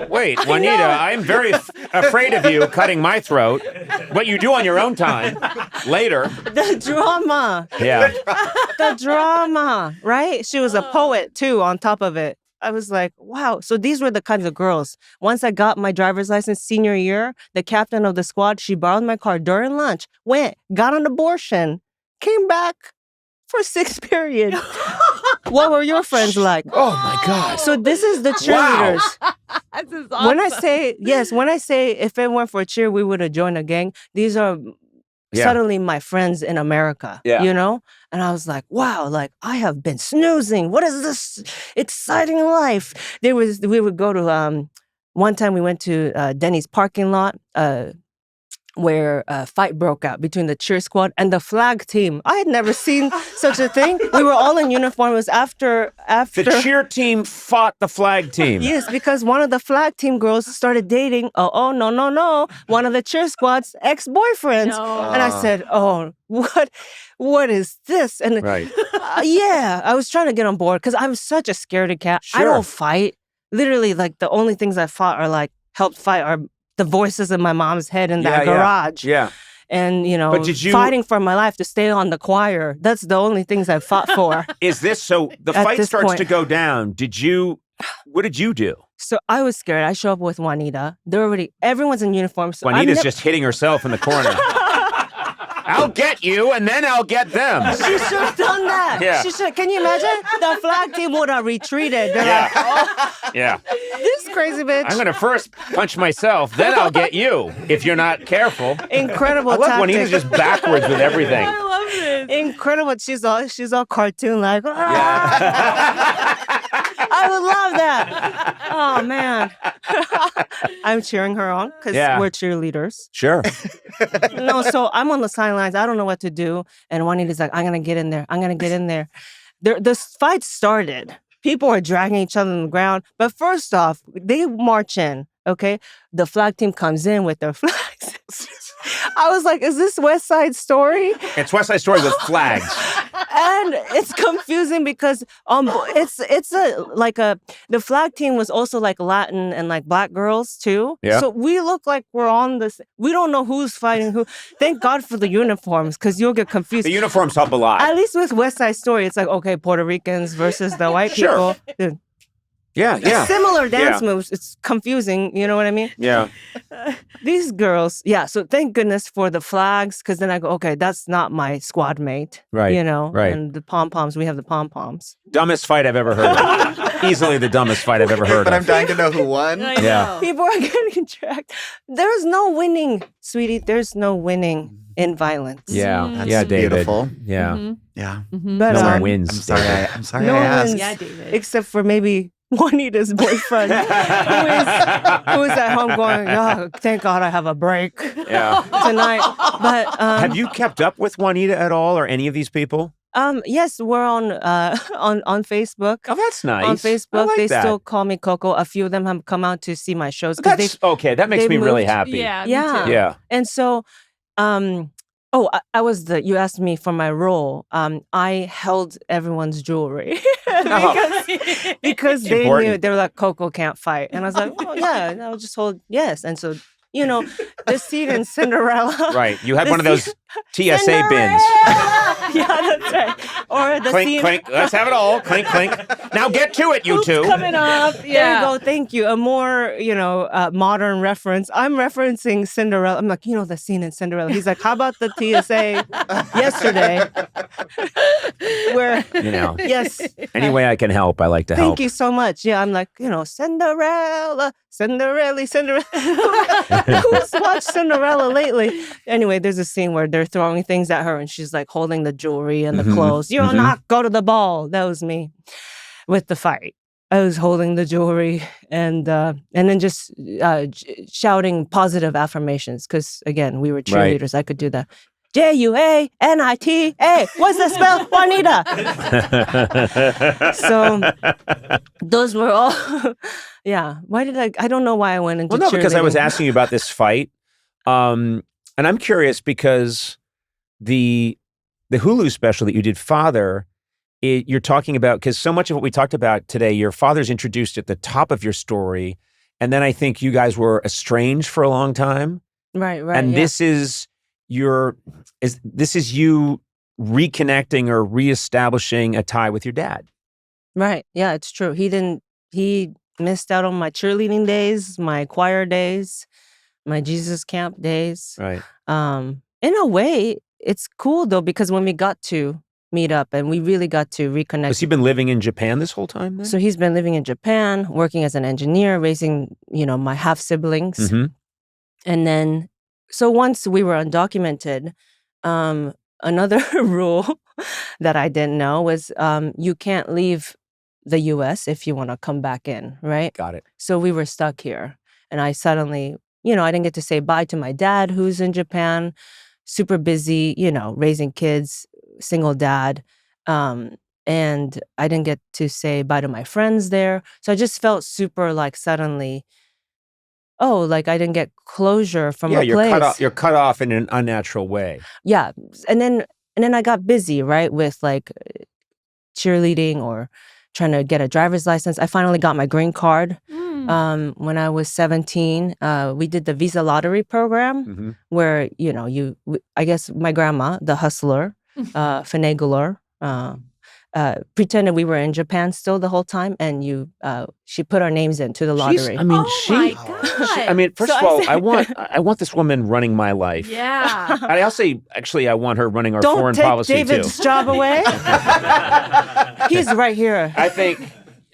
Wait, Juanita, I'm very afraid of you cutting my throat. What you do on your own time. Later. The drama. Yeah. The drama, right? She was a poet, too, on top of it. I was like, wow. So these were the kinds of girls. Once I got my driver's license senior year, the captain of the squad, she borrowed my car during lunch, got an abortion, came back for sixth period. What were your friends like? Oh, my God. So this is the cheerleaders. Wow. This is awesome. When I say if it weren't for cheer, we would have joined a gang. These are suddenly my friends in America, And I was like, wow, like I have been snoozing. What is this exciting life? We would go to, one time we went to Denny's parking lot, where a fight broke out between the cheer squad and the flag team. I had never seen such a thing. We were all in uniform. It was after the cheer team fought the flag team. Yes, because one of the flag team girls started dating. No, one of the cheer squad's ex-boyfriends. No. And I said, oh, what is this? And right. I was trying to get on board because I'm such a scaredy cat. Sure. I don't fight. Literally, like the only things I fought are like helped fight are the voices in my mom's head in that garage. Yeah. And, but did you, fighting for my life to stay on the choir. That's the only things I fought for. Is this, so the fight starts to go down. What did you do? So I was scared. I show up with Juanita. Everyone's in uniform. So Juanita's just hitting herself in the corner. I'll get you, and then I'll get them. She should have done that. Yeah. She should. Can you imagine? The flag team would have retreated. They're like, oh, Yeah. this crazy bitch. I'm going to first punch myself, then I'll get you, if you're not careful. Incredible I love tactic. Juanita's just backwards with everything. I love this. Incredible. She's all cartoon like. I would love that. Oh man. I'm cheering her on because we're cheerleaders. Sure. No, so I'm on the sidelines. I don't know what to do. And Juanita's like, I'm gonna get in there. I'm gonna get in there. The fight started. People are dragging each other on the ground. But first off, they march in. Okay, the flag team comes in with their flags. I was like, is this West Side Story? It's West Side Story with flags. And it's confusing because the flag team was also like Latin and like black girls too. Yeah. So we look like we're on this. We don't know who's fighting who. Thank God for the uniforms because you'll get confused. The uniforms help a lot. At least with West Side Story, it's like, okay, Puerto Ricans versus the white people. Dude, Yeah. similar dance moves. It's confusing. You know what I mean? Yeah. These girls, so thank goodness for the flags, because then I go, okay, that's not my squad mate. Right, You know? right. And the pom-poms, we have the pom-poms. Dumbest fight I've ever heard of. Easily the dumbest fight I've ever heard But of. I'm dying to know who won. I Yeah. know. People are getting tracked. There's no winning, sweetie. There's no winning in violence. Yeah. That's Yeah, David. beautiful. Yeah. Mhm. Yeah. Mhm. But, No one um, wins. I'm sorry. David. I'm sorry. No I asked. one's- Yeah, David. Except for maybe Juanita's boyfriend, who is at home going, oh, thank God I have a break Yeah. tonight. But Have you kept up with Juanita at all, or any of these people? yes, we're on Facebook. Oh, that's nice. On I Facebook, like they that. still call me Coco. A few of them have come out to see my shows because That's okay. That makes they me really moved. happy. Yeah. me Yeah. too. Yeah. And so, you asked me for my role. I held everyone's jewelry because they knew, Important. they were like, Coco can't fight. And I was like, oh, yeah, I'll just hold, yes. And so, the scene in Cinderella. Right. You had The one of those TSA Cinderella! bins. Yeah, that's right. Or the Clink, scene. clink. Let's have it all. Clink, clink. Now get to it, you two. Coming up. There Yeah. you go. Thank you. A more, modern reference. I'm referencing Cinderella. I'm like, the scene in Cinderella. He's like, how about the TSA yesterday? Where, yes. Any way I can help, I like to help. Thank you so much. Yeah, I'm like, Cinderella, Cinderella. Who's watched Cinderella lately? Anyway, there's a scene where they're throwing things at her and she's like holding the jewelry and the clothes. You'll not go to the ball. That was me with the fight. I was holding the jewelry and then just shouting positive affirmations because, again, we were cheerleaders. I could do that. Juanita. What's the spell? Juanita. So those were all, yeah. Why did I don't know why I went into Well, no, because I was cheerleading. asking you about this fight. And I'm curious because the Hulu special that you did, Father, you're talking about, because so much of what we talked about today, your father's introduced at the top of your story. And then I think you guys were estranged for a long time. Right. And yeah. this is you reconnecting or reestablishing a tie with your dad. Right. Yeah, it's true. He missed out on my cheerleading days, my choir days, my Jesus camp days. Right. In a way, it's cool though, because when we got to meet up and we really got to reconnect. Has he been living in Japan this whole time then? So he's been living in Japan, working as an engineer, raising, my half siblings. Mhm. And then, so once we were undocumented, another rule that I didn't know was you can't leave the US if you want to come back in, right? Got it. So we were stuck here. And I suddenly, I didn't get to say bye to my dad who's in Japan, super busy, raising kids, single dad. And I didn't get to say bye to my friends there. So I just felt super suddenly, I didn't get closure from a place. You're cut off in an unnatural way. Yeah. And then I got busy, right, with cheerleading or trying to get a driver's license. I finally got my green card. When I was 17, we did the visa lottery program where, I guess my grandma, the hustler, finagler, pretended we were in Japan still the whole time, and she put our names into the lottery. My God. First of all, I want this woman running my life. Yeah. I'll say, actually, I want her running our Don't foreign take policy David's too. job away. He's right here.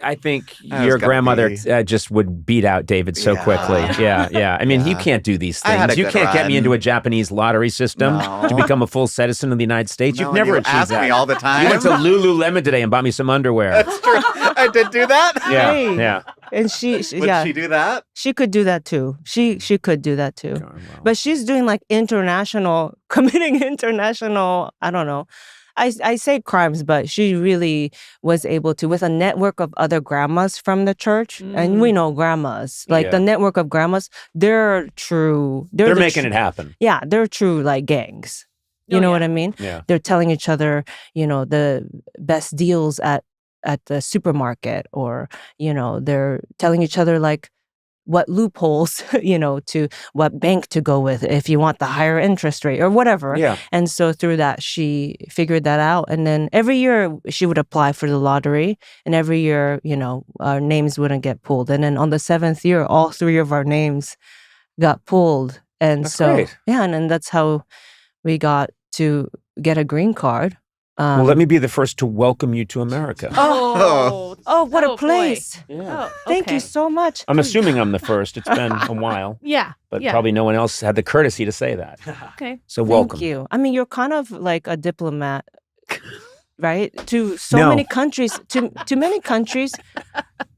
I think your grandmother just would beat out David so quickly. Yeah. I mean, you can't do these things. You can't get me into a Japanese lottery system to become a full citizen of the United States. You've never achieved ask that. me all the time. You went to Lululemon today and bought me some underwear. That's true. I did do that. Yeah. And she Would she do that? She could do that too. She could do that too. Wow. But she's doing like committing international, I don't know. I say crimes, but she really was able to, with a network of other grandmas from the church, and we know grandmas, like the network of grandmas, they're true. They're making it happen. Yeah, they're true like gangs. You know what I mean? Yeah. They're telling each other, the best deals at the supermarket, or, they're telling each other like what loopholes, to what bank to go with if you want the higher interest rate or whatever. Yeah. And so through that, she figured that out. And then every year she would apply for the lottery, and every year, our names wouldn't get pulled. And then on the 7th year, all 3 of our names got pulled. And That's so, great. and then that's how we got to get a green card. Well, let me be the first to welcome you to America. Oh, what a place. Yeah. Thank you so much. I'm assuming I'm the first. It's been a while. Yeah. But probably no one else had the courtesy to say that. Okay. So welcome. Thank you. I mean, you're kind of like a diplomat, right? To many countries, to many countries,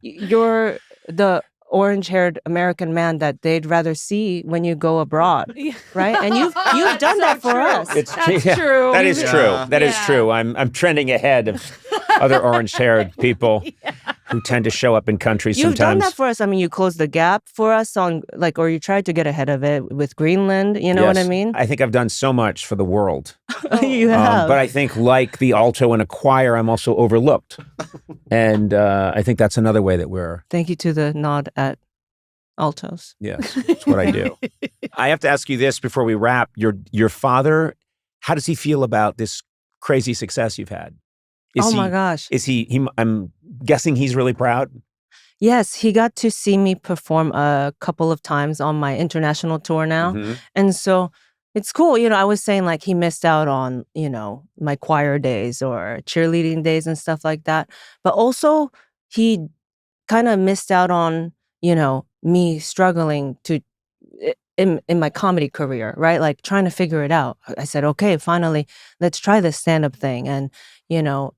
you're the orange-haired American man that they'd rather see when you go abroad, right? And you've done that for us. That's true. That is true. That is true. I'm trending ahead of other orange-haired people who tend to show up in countries You've done sometimes. that for us. I mean, you closed the gap for us on or you tried to get ahead of it with Greenland. You know what I mean? I think I've done so much for the world. You have. But I think like the alto in a choir, I'm also overlooked. And I think that's another way that we're... Thank you to the nod at altos. Yes, that's what I do. I have to ask you this before we wrap. Your father, how does he feel about this crazy success you've had? My gosh. Is he I'm guessing he's really proud? Yes, he got to see me perform a couple of times on my international tour now. Mm-hmm. And so it's cool. I was saying like he missed out on, my choir days or cheerleading days and stuff like that. But also he kind of missed out on, me struggling in my comedy career, right? Like trying to figure it out. I said, okay, finally, let's try this stand-up thing. And,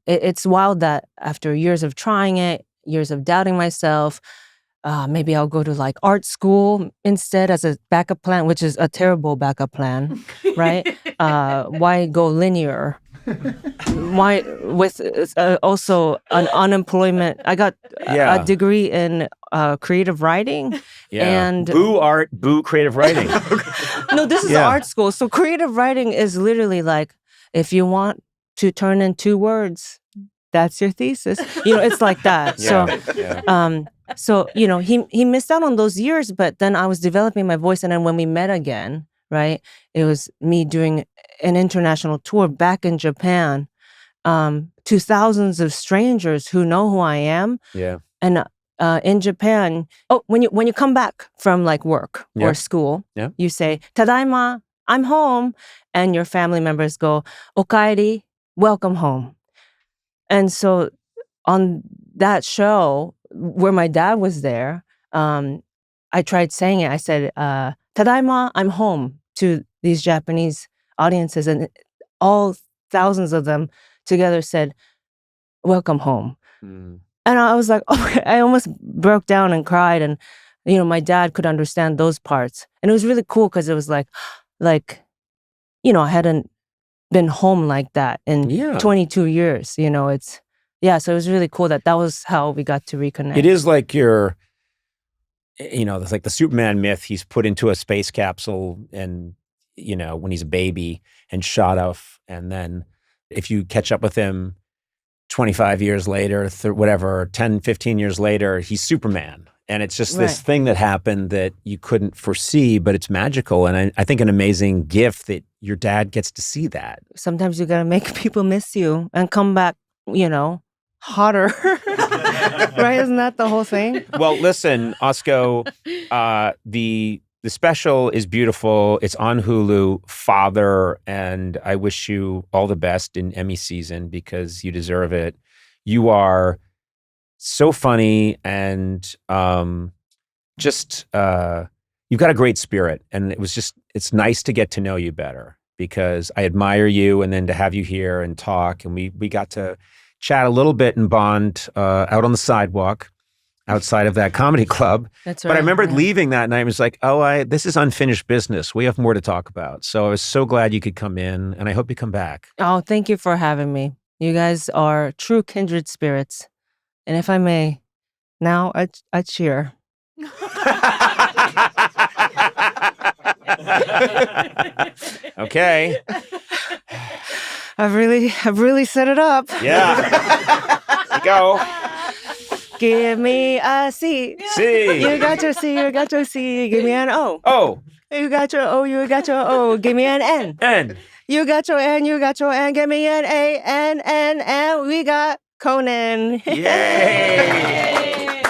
it's wild that after years of trying it, years of doubting myself, maybe I'll go to like art school instead as a backup plan, which is a terrible backup plan, right? Why go linear? Why with also an unemployment? I got a degree in creative writing. And boo art, boo creative writing. No, this is art school. So creative writing is literally like, if you want to turn in 2 words, that's your thesis. It's like that. So he missed out on those years, but then I was developing my voice. And then when we met again, right, it was me doing an international tour back in Japan to thousands of strangers who know who I am. Yeah. And in Japan, when you come back from like work or school, you say, "Tadaima, I'm home," and your family members go, "Okaeri, welcome home." And so on that show where my dad was there, I tried saying it. I said, "Tadaima, I'm home," to these Japanese audiences, and all thousands of them together said, "Welcome home." And I was like, okay, I almost broke down and cried. And, my dad could understand those parts. And it was really cool because it was like, I hadn't been home like that in 22 years. So it was really cool that was how we got to reconnect. It is like it's like the Superman myth. He's put into a space capsule and, when he's a baby and shot off. And then if you catch up with him 25 years later, 10, 15 years later, he's Superman. And it's just this thing that happened that you couldn't foresee, but it's magical. And I think an amazing gift that your dad gets to see that. Sometimes you got to make people miss you and come back hotter. Right? Isn't that the whole thing? Well, listen, Atsuko, the special is beautiful. It's on Hulu, Father, and I wish you all the best in Emmy season because you deserve it. You are so funny and you've got a great spirit. And it's nice to get to know you better because I admire you and then to have you here and talk. And we got to chat a little bit and bond out on the sidewalk outside of that comedy club. That's right. But I remember leaving that night. I was like, this is unfinished business. We have more to talk about. So I was so glad you could come in, and I hope you come back. Oh, thank you for having me. You guys are true kindred spirits. And if I may, now I cheer. Okay. I've really set it up. Yeah. Here you go. Give me a C. C. You got your C, you got your C. Give me an O. O. You got your O, you got your O. Give me an N. N. You got your N, you got your N. Give me an A, N, N, N. We got Conan. Yay!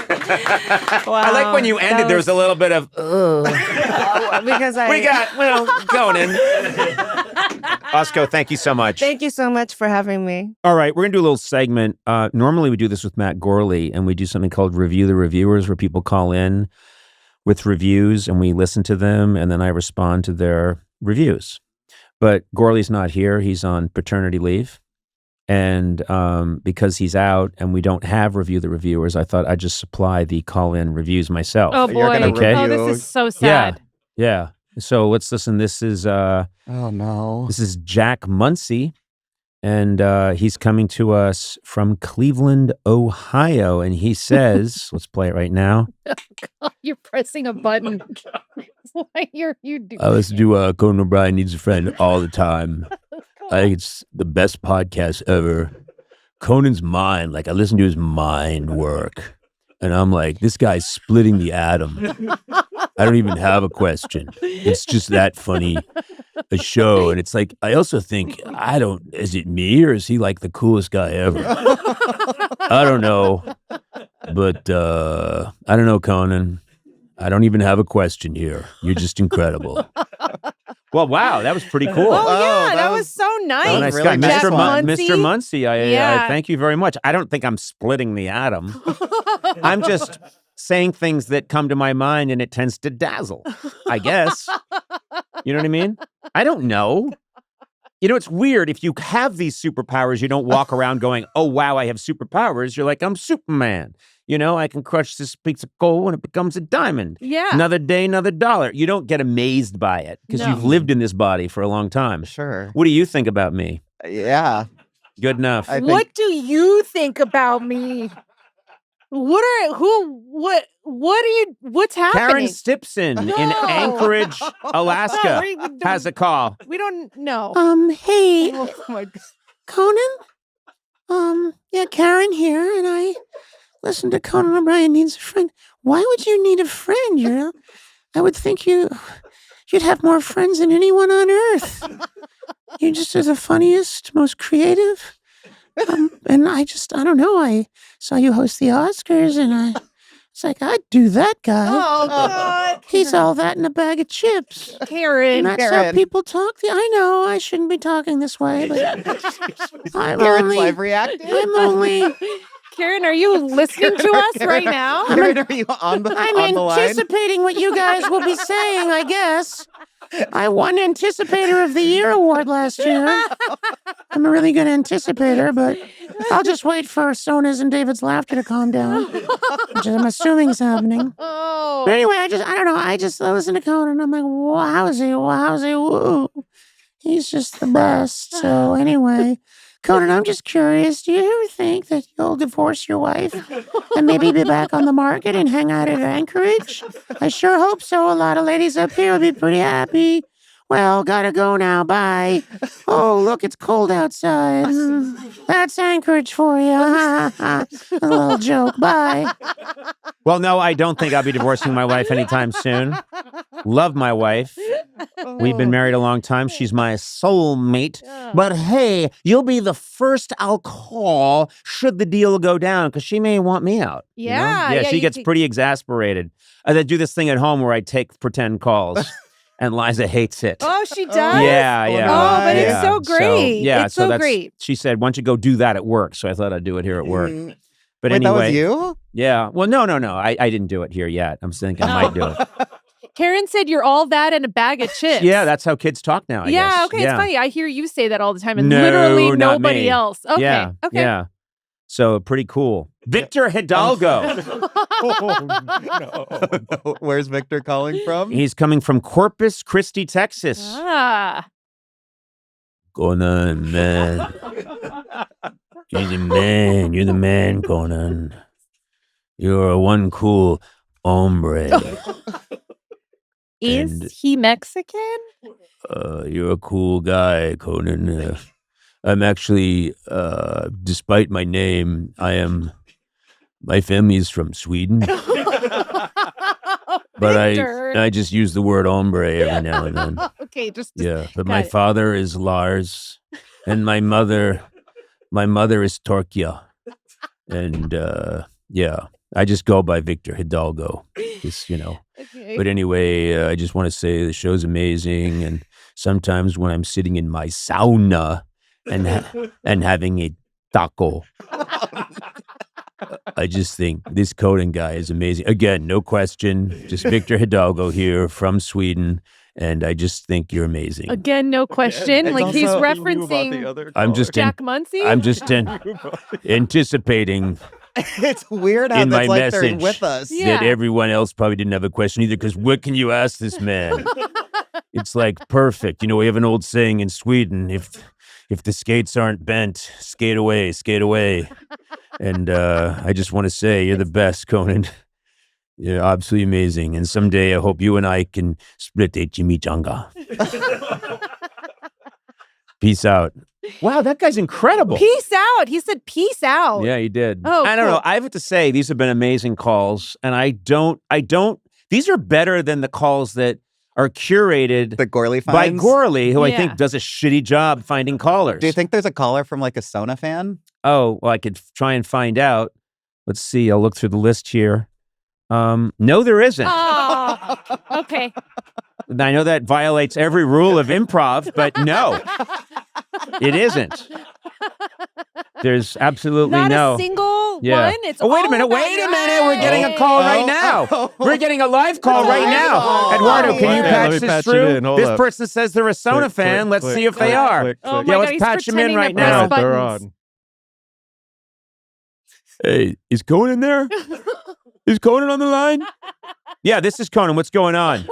Wow, I like when you ended, there was a little bit of, because we got, Conan. Atsuko, thank you so much. Thank you so much for having me. All right, we're going to do a little segment. Normally we do this with Matt Gourley, and we do something called Review the Reviewers, where people call in with reviews, and we listen to them, and then I respond to their reviews. But Gourley's not here. He's on paternity leave. And because he's out and we don't have Review the Reviewers, I thought I'd just supply the call-in reviews myself. Oh, boy. Okay. Oh, this is so sad. Yeah. So let's listen. This is oh no. This is Jack Muncie, and he's coming to us from Cleveland, Ohio, and he says, let's play it right now. You're pressing a button. You do. I listen to Conan O'Brien Needs a Friend all the time. I think it's the best podcast ever. Conan's mind, I listen to his mind work. And I'm like, this guy's splitting the atom. I don't even have a question. It's just that funny a show. And it's like, I also think, is it me or is he the coolest guy ever? I don't know. But I don't know, Conan. I don't even have a question here. You're just incredible. Well, wow, that was pretty cool. Oh, yeah, that was so nice. Oh, nice really guy. nice Mr. Muncie, I thank you very much. I don't think I'm splitting the atom. I'm just saying things that come to my mind, and it tends to dazzle, I guess. You know what I mean? I don't know. It's weird. If you have these superpowers, you don't walk around going, oh, wow, I have superpowers. You're like, I'm Superman. I can crush this piece of coal and it becomes a diamond. Yeah. Another day, another dollar. You don't get amazed by it because you've lived in this body for a long time. Sure. What do you think about me? Yeah. Good enough. What do you think about me? What's happening? Karen Stipson in Anchorage, Alaska has a call. We don't know. Hey, Oh my God. Conan? Yeah, Karen here, and I listen to Conan O'Brien Needs a Friend. Why would you need a friend, I would think you'd have more friends than anyone on earth. You just are the funniest, most creative. And I don't know, I saw you host the Oscars, and it's like, I'd do that guy. Oh, God. He's all that in a bag of chips. Karen. And that's how people talk. I know I shouldn't be talking this way, but Karen's live reacting. I'm only... Karen, are you listening to us right now? Karen, are you on the I'm line? anticipating what you guys will be saying, I guess. I won Anticipator of the Year award last year. I'm a really good anticipator, but I'll just wait for Sona's and David's laughter to calm down, which I'm assuming is happening. Oh. But anyway, I don't know. I listen to Conan and I'm like, wow, how's he? Woo. He's just the best. So anyway, Conan, I'm just curious. Do you ever think that you'll divorce your wife and maybe be back on the market and hang out at Anchorage? I sure hope so. A lot of ladies up here will be pretty happy. Well, gotta go now. Bye. Oh, look, it's cold outside. That's Anchorage for you. A little joke. Bye. Well, no, I don't think I'll be divorcing my wife anytime soon. Love my wife. We've been married a long time. She's my soulmate. Yeah. But hey, you'll be the first I'll call should the deal go down because she may want me out. you know? Yeah, Yeah, yeah, she you gets take- pretty exasperated. I do this thing at home where I take pretend calls, and Liza hates it. Oh, she does? Yeah. Oh, but it's yeah. so great. Yeah, It's so that's, great. She said, "Why don't you go do that at work?" So I thought I'd do it here at work. But Wait, anyway, that was you? yeah. Well, no. I didn't do it here yet. I'm thinking I might do it. Karen said you're all that and a bag of chips. Yeah, that's how kids talk now. I yeah, guess. okay, it's funny. I hear you say that all the time, and No, literally not nobody me. else. Okay, Yeah. okay. Yeah. So pretty cool. Victor Hidalgo. No. Where's Victor calling from? He's coming from Corpus Christi, Texas. Ah. Conan, man. You're the man. You're the man, Conan. You're one cool hombre. Is And- he Mexican? You're a cool guy, Conan. I'm actually, despite my name, my family's from Sweden. But Victor. I just use the word hombre every now and then. Okay, just Yeah, but got my it. father is Lars, and my mother is Torquia, and yeah, I just go by Victor Hidalgo, just Okay. But anyway, I just want to say the show's amazing, and sometimes when I'm sitting in my sauna and having a taco, I just think this Conan guy is amazing. Again, no question, just Victor Hidalgo here from Sweden. And I just think you're amazing. Again, no question. And Like he's also- referencing I'm just Jack Muncie. anticipating It's weird how in my that's like they're message with us. Yeah. that everyone else probably didn't have a question either. Because what can you ask this man? It's like perfect. We have an old saying in Sweden: if the skates aren't bent, skate away, skate away. And I just want to say you're the best, Conan. You're absolutely amazing. And someday I hope you and I can split a chimichanga. Peace out. Wow, that guy's incredible. Peace out. He said peace out. Yeah, he did. Oh, I don't cool. know. I have to say, these have been amazing calls. And I don't, these are better than the calls that are curated The Gourley by finds. Gourley, who I Yeah. think does a shitty job finding callers. Do you think there's a caller from like a Sona fan? Oh, well, I could try and find out. Let's see. I'll look through the list here. No, there isn't. Oh, okay. I know that violates every rule of improv, but no, it isn't. There's absolutely Not no. a single Yeah. one. It's Oh, wait a all minute. about Wait a your minute. We're getting a eyes. call right now. Oh. We're getting a live call It's a right live now. call. Eduardo, can you Yeah, patch let me this patch it through? in. Hold This up. person says they're a Sona fan. Let's see if they are. Oh Yeah, my let's God, he's patch him in pretending right to press now. They're buttons. on. Hey, is Conan there? Is Conan on the line? Yeah, this is Conan. What's going on?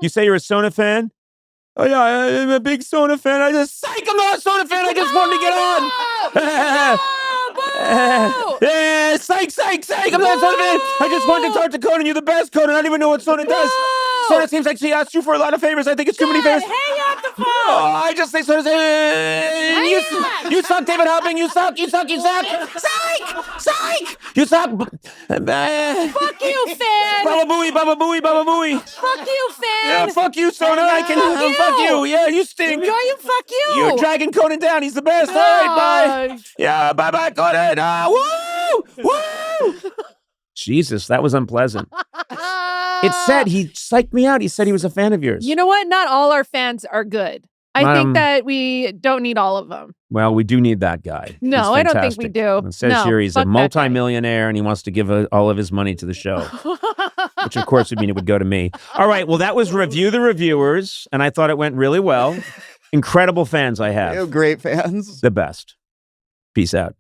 You say you're a Sona fan? Oh, yeah, I'm a big Sona fan. I'm not a Sona fan. I just wanted to get on. Psych. I'm not a Sona fan. I just wanted to talk to Conan. You're the best, Conan. I don't even know what Sona does. Sona seems like she asked you for a lot of favors. I think it's too many favors. Hang up the phone. Oh, I just think Sona you suck, David Hopping. You suck. Psych. You suck. Fuck you, fan. Baba booey. Fuck you, fan. Yeah, fuck you, Sona. I can Fuck fuck you. you. Yeah, you stink. Enjoy you. Fuck you. You're dragging Conan down. He's the best. All right, bye. Yeah, bye, Conan. Woo! Jesus, that was unpleasant. It said he psyched me out. He said he was a fan of yours. You know what? Not all our fans are good. I think Um, that we don't need all of them. Well, we do need that guy. No, He's I don't think we fantastic. do. It says No, here he's a fuck that guy. multimillionaire and he wants to give all of his money to the show, which of course would mean it would go to me. All right, well, that was Review the Reviewers, and I thought it went really well. Incredible fans I have. Great fans. The best. Peace out.